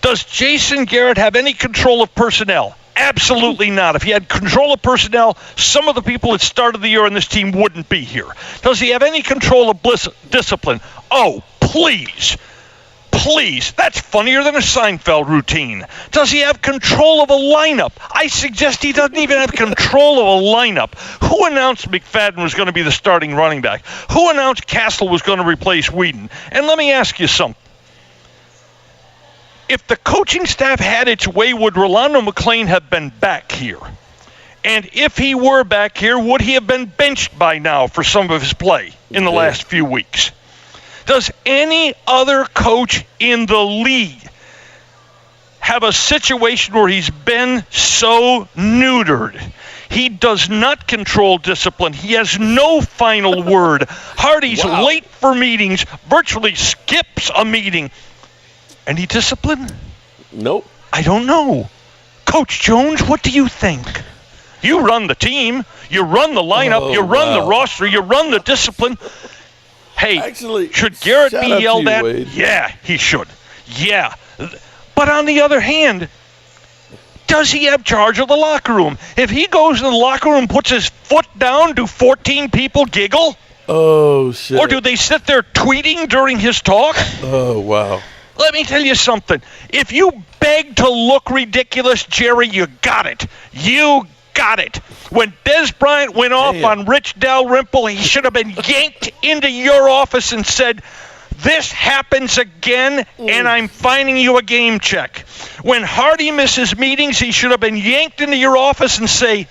Does Jason Garrett have any control of personnel? Absolutely not. If he had control of personnel, some of the people that started the year on this team wouldn't be here. Does he have any control of discipline? Oh, please. Please. That's funnier than a Seinfeld routine. Does he have control of a lineup? I suggest he doesn't even have control of a lineup. Who announced McFadden was going to be the starting running back? Who announced Castle was going to replace Whedon? And let me ask you something. If the coaching staff had its way, would Rolando McClain have been back here? And if he were back here, would he have been benched by now for some of his play in the last few weeks? Does any other coach in the league have a situation where he's been so neutered? He does not control discipline. He has no final word. Hardy's late for meetings, virtually skips a meeting. Any discipline? Nope. I don't know. Coach Jones, what do you think? You run the team. You run the lineup. You run the roster. You run the discipline. Hey, actually, should Garrett be yelled at? Wade. Yeah, he should. Yeah. But on the other hand, does he have charge of the locker room? If he goes in the locker room and puts his foot down, do 14 people giggle? Oh, shit. Or do they sit there tweeting during his talk? Oh, wow. Let me tell you something. If you beg to look ridiculous, Jerry, you got it. You got it. When Des Bryant went off on Rich Dalrymple, he should have been yanked into your office and said, this happens again, and I'm fining you a game check. When Hardy misses meetings, he should have been yanked into your office and say,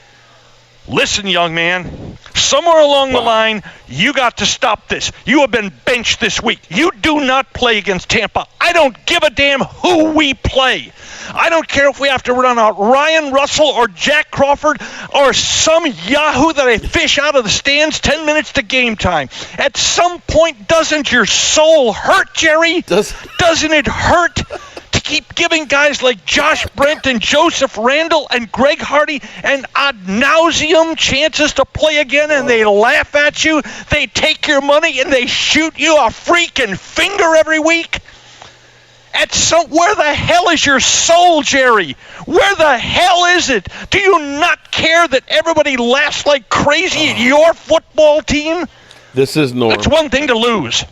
listen, young man, somewhere along the line, you got to stop this. You have been benched this week. You do not play against Tampa. I don't give a damn who we play. I don't care if we have to run out Ryan Russell or Jack Crawford or some yahoo that I fish out of the stands 10 minutes to game time. At some point, doesn't your soul hurt, Jerry? Doesn't it hurt to keep giving guys like Josh Brent and Joseph Randall and Greg Hardy and ad nauseum chances to play again, and they laugh at you, they take your money, and they shoot you a freaking finger every week? Where the hell is your soul, Jerry? Where the hell is it? Do you not care that everybody laughs like crazy at your football team? This is normal. It's one thing to lose.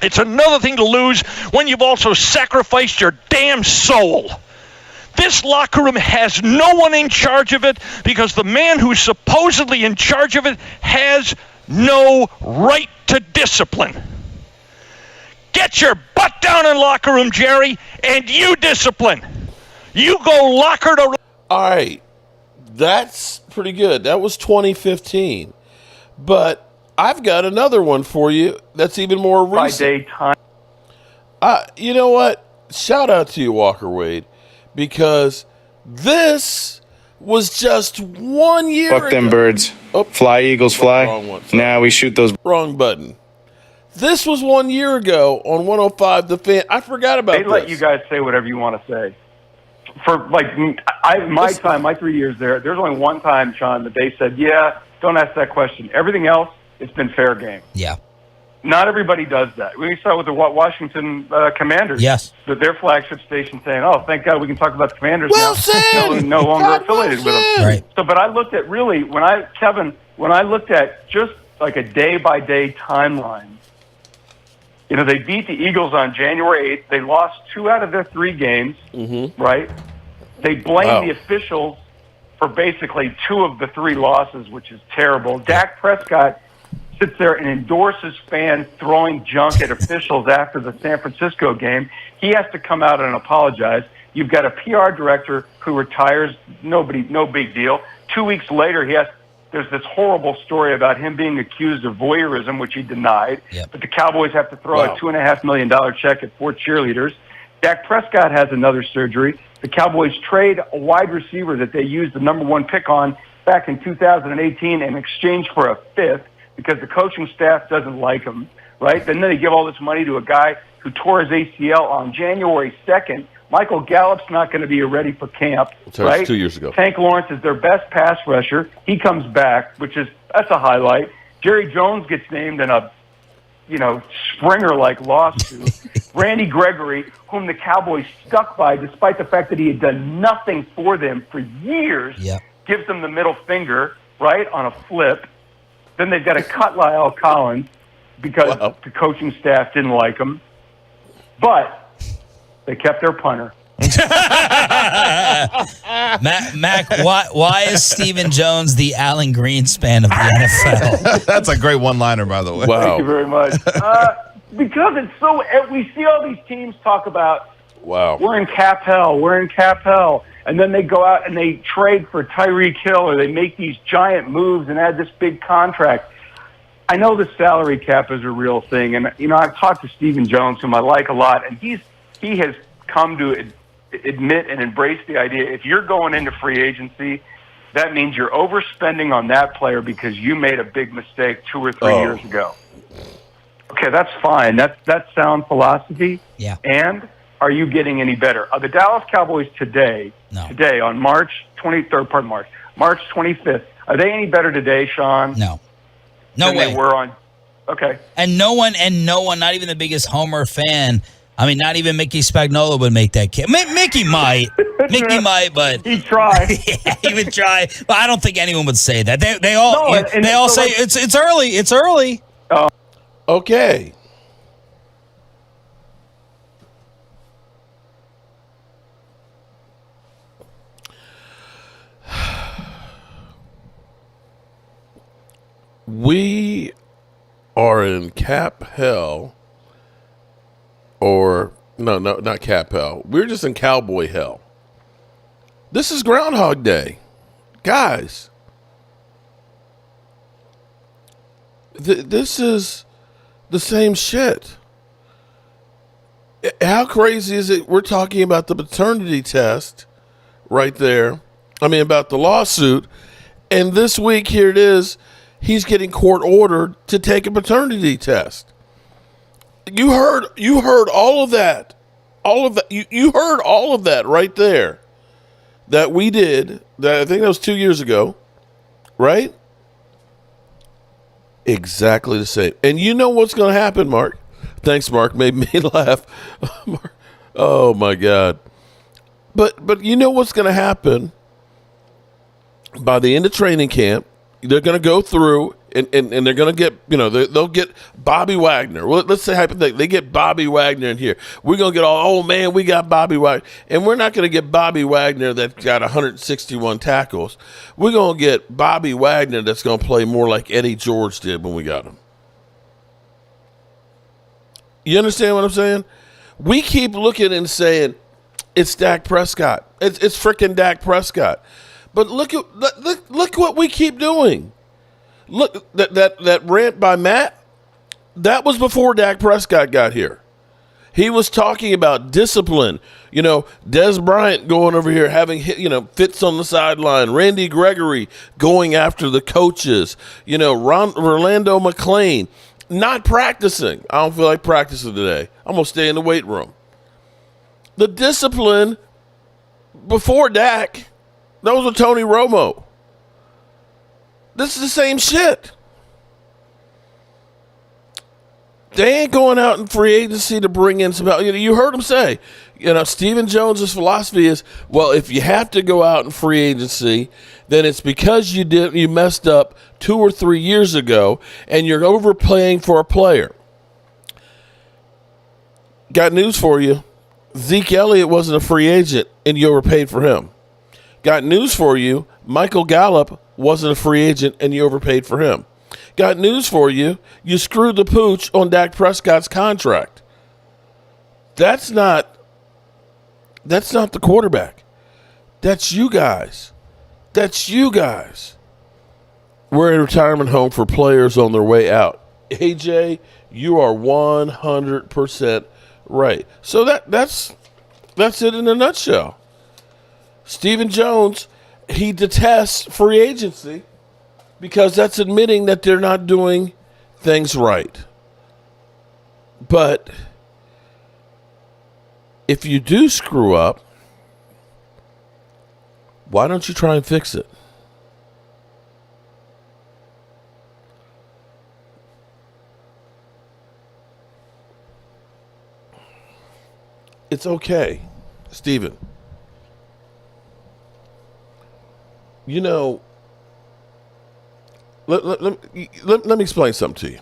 It's another thing to lose when you've also sacrificed your damn soul. This locker room has no one in charge of it because the man who's supposedly in charge of it has no right to discipline. Get your butt down in locker room, Jerry, and you discipline. You go locker to... All right. That's pretty good. That was 2015. But I've got another one for you that's even more recent. By day time. You know what? Shout out to you, Walker Wade, because this was just 1 year ago. Fuck them birds. Oh, fly, Eagles, fly. Wrong one. Now we shoot those. Wrong button. This was 1 year ago on 105 The Fan. I forgot about this. They let you guys say whatever you want to say. For my 3 years there, there's only one time, Sean, that they said, yeah, don't ask that question. Everything else, it's been fair game. Yeah. Not everybody does that. We saw with the Washington Commanders. Yes. Their flagship station saying, oh, thank God we can talk about the Commanders well now. Said. No longer affiliated with them. Right. So, but I looked at really, when I looked at just like a day-by-day timeline, you know, they beat the Eagles on January 8th. They lost 2 out of their 3 games, right? They blamed the officials for basically 2 of the 3 losses, which is terrible. Dak Prescott sits there and endorses fans throwing junk at officials after the San Francisco game. He has to come out and apologize. You've got a PR director who retires. No big deal. 2 weeks later, there's this horrible story about him being accused of voyeurism, which he denied. Yep. But the Cowboys have to throw a $2.5 million check at 4 cheerleaders. Dak Prescott has another surgery. The Cowboys trade a wide receiver that they used the number 1 pick on back in 2018 in exchange for a 5th because the coaching staff doesn't like him, right? Then they give all this money to a guy who tore his ACL on January 2nd. Michael Gallup's not going to be ready for camp, right? 2 years ago. Tank Lawrence is their best pass rusher. He comes back, that's a highlight. Jerry Jones gets named in a, Springer-like lawsuit. Randy Gregory, whom the Cowboys stuck by despite the fact that he had done nothing for them for years, gives them the middle finger, right, on a flip. Then they've got to cut Lyle Collins because the coaching staff didn't like him. But they kept their punter. Mac, why is Stephen Jones the Alan Greenspan of the NFL? That's a great one-liner, by the way. Wow. Thank you very much. Because it's so, we see all these teams talk about, we're in cap hell, and then they go out and they trade for Tyreek Hill or they make these giant moves and add this big contract. I know the salary cap is a real thing, and I've talked to Stephen Jones, whom I like a lot, and he has come to admit and embrace the idea if you're going into free agency, that means you're overspending on that player because you made a big mistake 2 or 3 years ago. Okay, that's fine. That's sound philosophy. Yeah. And are you getting any better? The Dallas Cowboys today on March 25th, are they any better today, Sean? No than way. They were on. Okay. And no one, not even the biggest Homer fan. I mean, not even Mickey Spagnuolo would make that kick. Mickey might. Mickey might, but he'd try. Yeah, he would try. But I don't think anyone would say that. They all say it's early. It's early. Okay. We are in cap hell. Or, no, not cap hell. We're just in cowboy hell. This is Groundhog Day. Guys. This is the same shit. How crazy is it? We're talking about the paternity test right there. I mean, about the lawsuit. And this week, here it is. He's getting court ordered to take a paternity test. You heard all of that. All of that. You heard all of that right there. That we did. That I think that was 2 years ago. Right? Exactly the same. And you know what's going to happen, Mark. Thanks, Mark. Made me laugh. Oh, my God. But you know what's going to happen? By the end of training camp, they're going to go through and they're going to get, they'll get Bobby Wagner. Well, let's say hypothetically, they get Bobby Wagner in here. We're going to get oh, man, we got Bobby Wagner. And we're not going to get Bobby Wagner that got 161 tackles. We're going to get Bobby Wagner that's going to play more like Eddie George did when we got him. You understand what I'm saying? We keep looking and saying, it's Dak Prescott. It's freaking Dak Prescott. But look what we keep doing. Look, that rant by Matt, that was before Dak Prescott got here. He was talking about discipline. Des Bryant going over here having fits on the sideline. Randy Gregory going after the coaches. Orlando McClain not practicing. I don't feel like practicing today. I'm going to stay in the weight room. The discipline before Dak, that was with Tony Romo. This is the same shit. They ain't going out in free agency to bring in some help. You heard him say, Stephen Jones's philosophy is, well, if you have to go out in free agency, then it's because you messed up 2 or 3 years ago and you're overpaying for a player. Got news for you. Zeke Elliott wasn't a free agent and you overpaid for him. Got news for you. Michael Gallup wasn't a free agent and you overpaid for him. Got news for you. You screwed the pooch on Dak Prescott's contract. That's not the quarterback. That's you guys. We're a retirement home for players on their way out. AJ, you are 100% right. So that's it in a nutshell. Stephen Jones, he detests free agency because that's admitting that they're not doing things right. But if you do screw up, why don't you try and fix it? It's okay, Stephen. Let me explain something to you.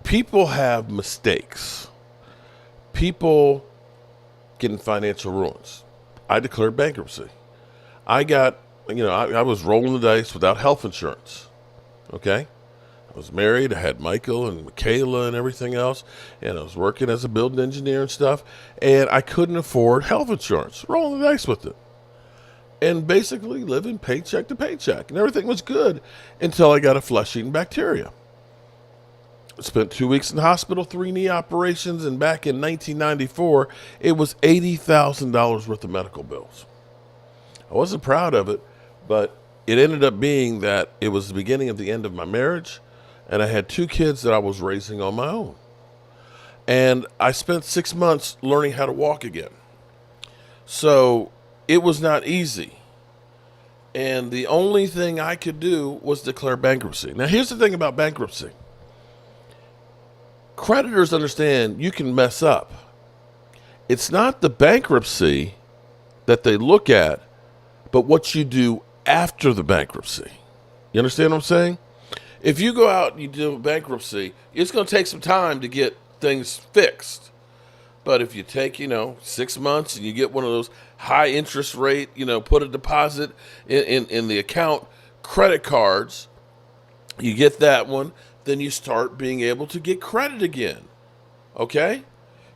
People have mistakes. People get in financial ruins. I declared bankruptcy. I was rolling the dice without health insurance. Okay? I was married. I had Michael and Michaela and everything else. And I was working as a building engineer and stuff. And I couldn't afford health insurance. Rolling the dice with it. And basically living paycheck to paycheck. And everything was good until I got a flesh-eating bacteria. I spent 2 weeks in the hospital, 3 knee operations, and back in 1994, it was $80,000 worth of medical bills. I wasn't proud of it, but it ended up being that it was the beginning of the end of my marriage, and I had 2 kids that I was raising on my own. And I spent 6 months learning how to walk again. So it was not easy. And the only thing I could do was declare bankruptcy. Now, here's the thing about bankruptcy. Creditors understand you can mess up. It's not the bankruptcy that they look at, but what you do after the bankruptcy. You understand what I'm saying? If you go out and you do bankruptcy, it's going to take some time to get things fixed. But if you take, 6 months and you get one of those high interest rate, put a deposit in the account, credit cards, you get that one, then you start being able to get credit again. Okay?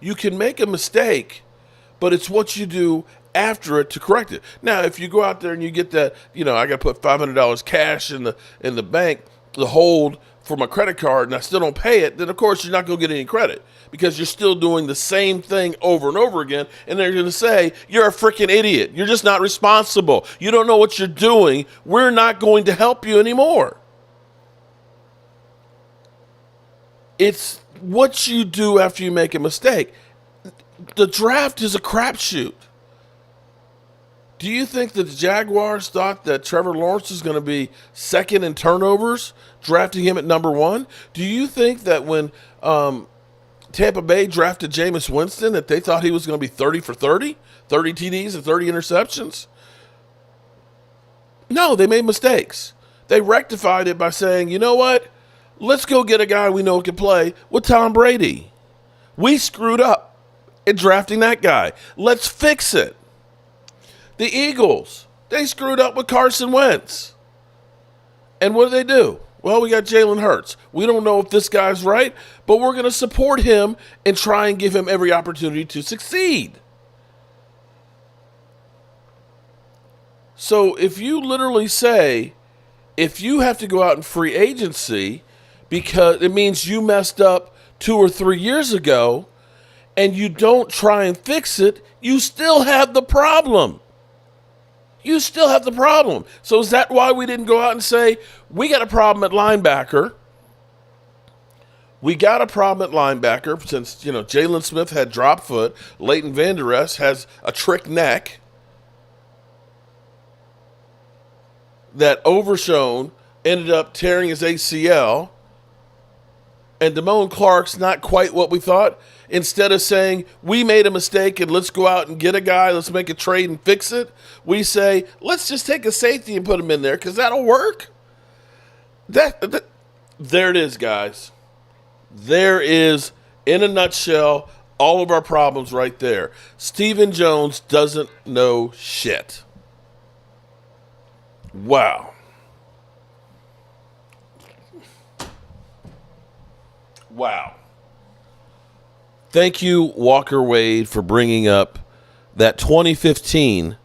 You can make a mistake, but it's what you do after it to correct it. Now, if you go out there and you get that, I got to put $500 cash in the bank to hold for my credit card and I still don't pay it, then of course you're not going to get any credit because you're still doing the same thing over and over again. And they're going to say, you're a freaking idiot. You're just not responsible. You don't know what you're doing. We're not going to help you anymore. It's what you do after you make a mistake. The draft is a crapshoot. Do you think that the Jaguars thought that Trevor Lawrence is going to be second in turnovers, drafting him at number 1? Do you think that when Tampa Bay drafted Jameis Winston that they thought he was going to be 30 for 30 TDs and 30 interceptions? No, they made mistakes. They rectified it by saying, you know what? Let's go get a guy we know can play with Tom Brady. We screwed up in drafting that guy. Let's fix it. The Eagles, they screwed up with Carson Wentz. And what do? Well, we got Jalen Hurts. We don't know if this guy's right, but we're going to support him and try and give him every opportunity to succeed. So if you literally say, if you have to go out in free agency because it means you messed up 2 or 3 years ago and you don't try and fix it, you still have the problem. You still have the problem. So is that why we didn't go out and say, we got a problem at linebacker? We got a problem at linebacker since, Jalen Smith had drop foot. Leighton Vander Esch has a trick neck. That Overshone ended up tearing his ACL. And Damone Clark's not quite what we thought. Instead of saying, we made a mistake and let's go out and get a guy, let's make a trade and fix it, we say, let's just take a safety and put him in there because that'll work. There it is, guys. There is, in a nutshell, all of our problems right there. Stephen Jones doesn't know shit. Wow. Wow. Thank you, Walker Wade, for bringing up that 2015.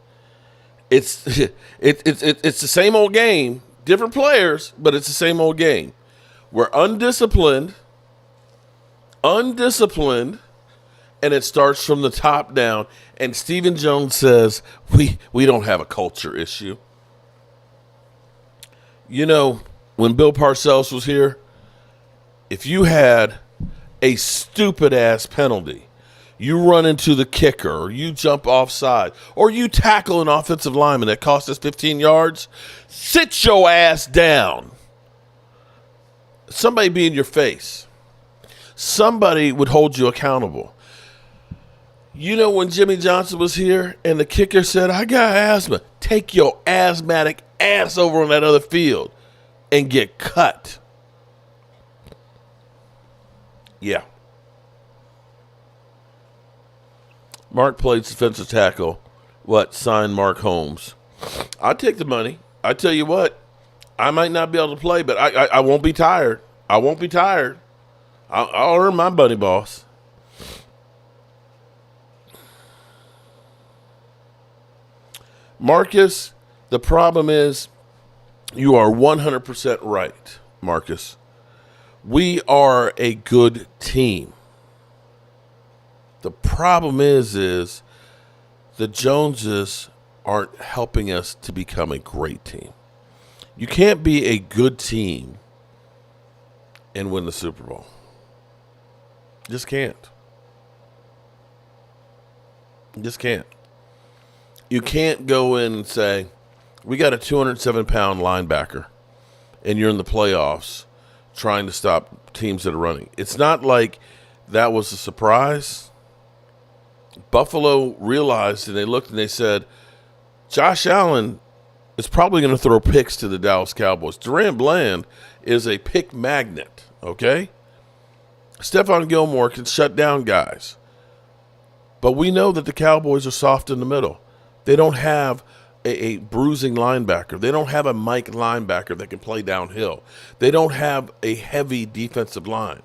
It's the same old game, different players, but it's the same old game. We're undisciplined, and it starts from the top down. And Stephen Jones says, we don't have a culture issue. When Bill Parcells was here, if you had a stupid-ass penalty, you run into the kicker, or you jump offside, or you tackle an offensive lineman that cost us 15 yards, sit your ass down. Somebody be in your face. Somebody would hold you accountable. When Jimmy Johnson was here and the kicker said, I got asthma, take your asthmatic ass over on that other field and get cut. Yeah. Mark played defensive tackle. Signed Mark Holmes. I'd take the money. I tell you what, I might not be able to play, but I won't be tired. I won't be tired. I'll earn my money, boss. Marcus, the problem is you are 100% right, Marcus. We are a good team. The problem is the Joneses aren't helping us to become a great team. You can't be a good team and win the Super Bowl. Just can't. Just can't. You can't go in and say, we got a 207-pound linebacker, and you're in the playoffs trying to stop teams that are running. It's not like that was a surprise. Buffalo realized, and they looked and they said, Josh Allen is probably going to throw picks to the Dallas Cowboys. Durant Bland is a pick magnet, okay? Stephon Gilmore can shut down guys. But we know that the Cowboys are soft in the middle. They don't have a bruising linebacker. They don't have a Mike linebacker that can play downhill. They don't have a heavy defensive line.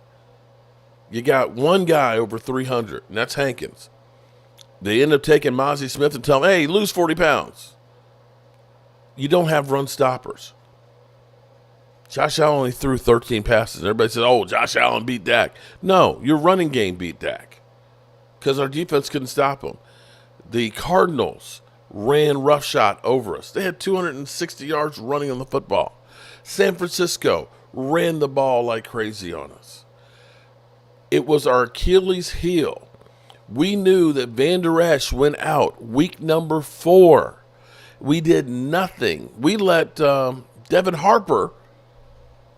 You got one guy over 300, and that's Hankins. They end up taking Mozzie Smith and tell him, hey, lose 40 pounds. You don't have run stoppers. Josh Allen only threw 13 passes. Everybody said, oh, Josh Allen beat Dak. No, your running game beat Dak because our defense couldn't stop him. The Cardinals ran roughshod over us. They had 260 yards running on the football. San Francisco ran the ball like crazy on us. It was our Achilles heel. We knew that Vander Esch went out week number 4. We did nothing. We let Devin Harper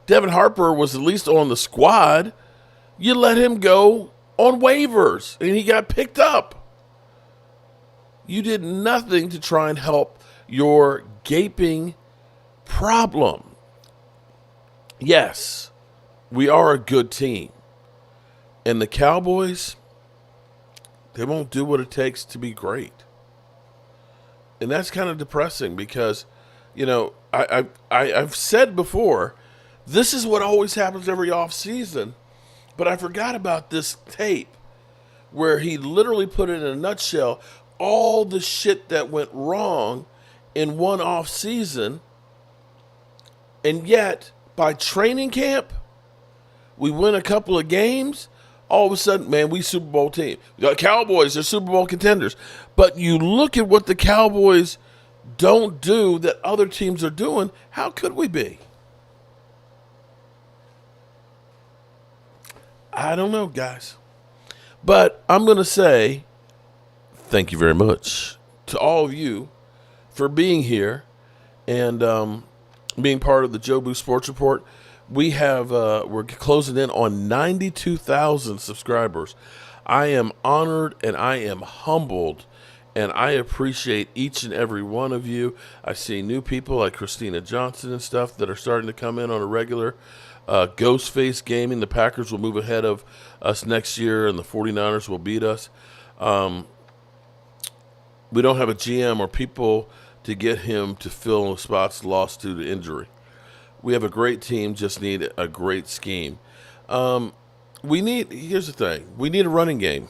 was at least on the squad. You let him go on waivers, and he got picked up. You did nothing to try and help your gaping problem. Yes, we are a good team. And the Cowboys, they won't do what it takes to be great. And that's kind of depressing because, you know, I've said before, this is what always happens every offseason, but I forgot about this tape where he literally put in a nutshell all the shit that went wrong in one offseason, and yet by training camp, we win a couple of games. All of a sudden, man, we Super Bowl team. The Cowboys are Super Bowl contenders. But you look at what the Cowboys don't do that other teams are doing, how could we be? I don't know, guys. But I'm going to say thank you very much to all of you for being here and being part of the Joe Boo Sports Report. We have we're closing in on 92,000 subscribers. I am honored and I am humbled, and I appreciate each and every one of you. I see new people like Christina Johnson and stuff that are starting to come in on a regular. Ghostface Gaming, the Packers will move ahead of us next year, and the 49ers will beat us. We don't have a GM or people to get him to fill spots lost due to injury. We have a great team, just need a great scheme. Here's the thing. We need a running game.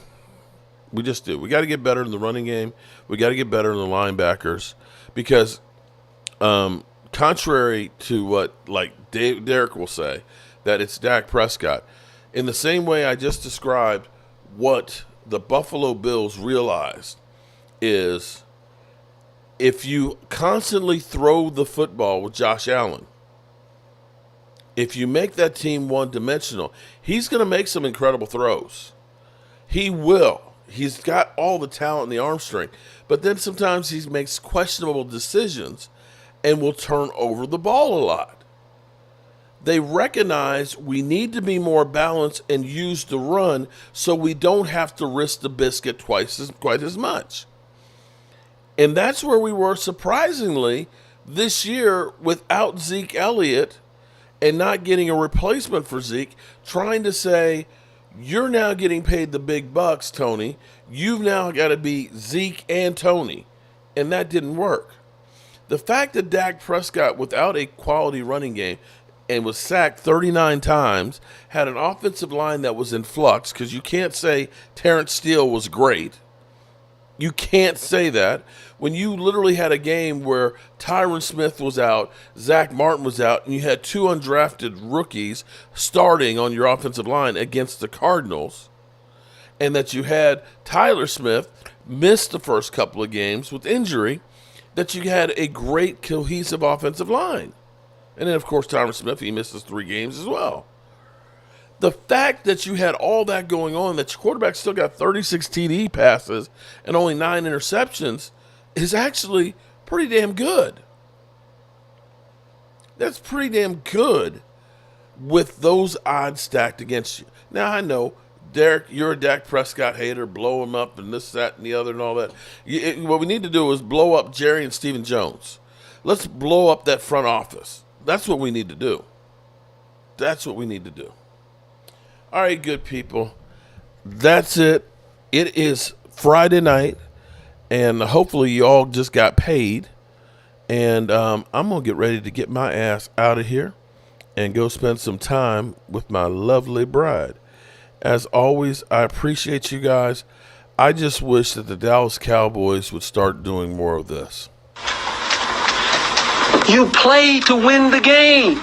We just do. We got to get better in the running game. We got to get better in the linebackers because contrary to what like Derek will say, that it's Dak Prescott, in the same way I just described what the Buffalo Bills realized is if you constantly throw the football with Josh Allen, if you make that team one-dimensional, he's going to make some incredible throws. He will. He's got all the talent in the arm strength. But then sometimes he makes questionable decisions and will turn over the ball a lot. They recognize we need to be more balanced and use the run so we don't have to risk the biscuit quite as much. And that's where we were surprisingly this year without Zeke Elliott and not getting a replacement for Zeke, trying to say, you're now getting paid the big bucks, Tony. You've now got to be Zeke and Tony. And that didn't work. The fact that Dak Prescott, without a quality running game, and was sacked 39 times, had an offensive line that was in flux, because you can't say Terrence Steele was great. You can't say that. When you literally had a game where Tyron Smith was out, Zach Martin was out, and you had two undrafted rookies starting on your offensive line against the Cardinals, and that you had Tyler Smith miss the first couple of games with injury, that you had a great cohesive offensive line. And then, of course, Tyron Smith, he misses 3 games as well. The fact that you had all that going on, that your quarterback still got 36 TD passes and only 9 interceptions is actually pretty damn good. That's pretty damn good with those odds stacked against you. Now, I know, Derek, you're a Dak Prescott hater, blow him up and this, that, and the other and all that. What we need to do is blow up Jerry and Stephen Jones. Let's blow up that front office. That's what we need to do. That's what we need to do. All right, good people. That's it. It is Friday night, and hopefully you all just got paid. And I'm going to get ready to get my ass out of here and go spend some time with my lovely bride. As always, I appreciate you guys. I just wish that the Dallas Cowboys would start doing more of this. You play to win the game.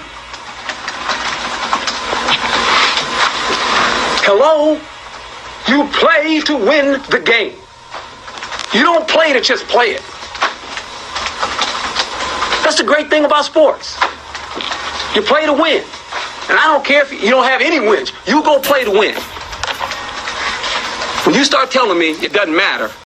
Hello? You play to win the game. You don't play to just play it. That's the great thing about sports. You play to win. And I don't care if you don't have any wins. You go play to win. When you start telling me it doesn't matter,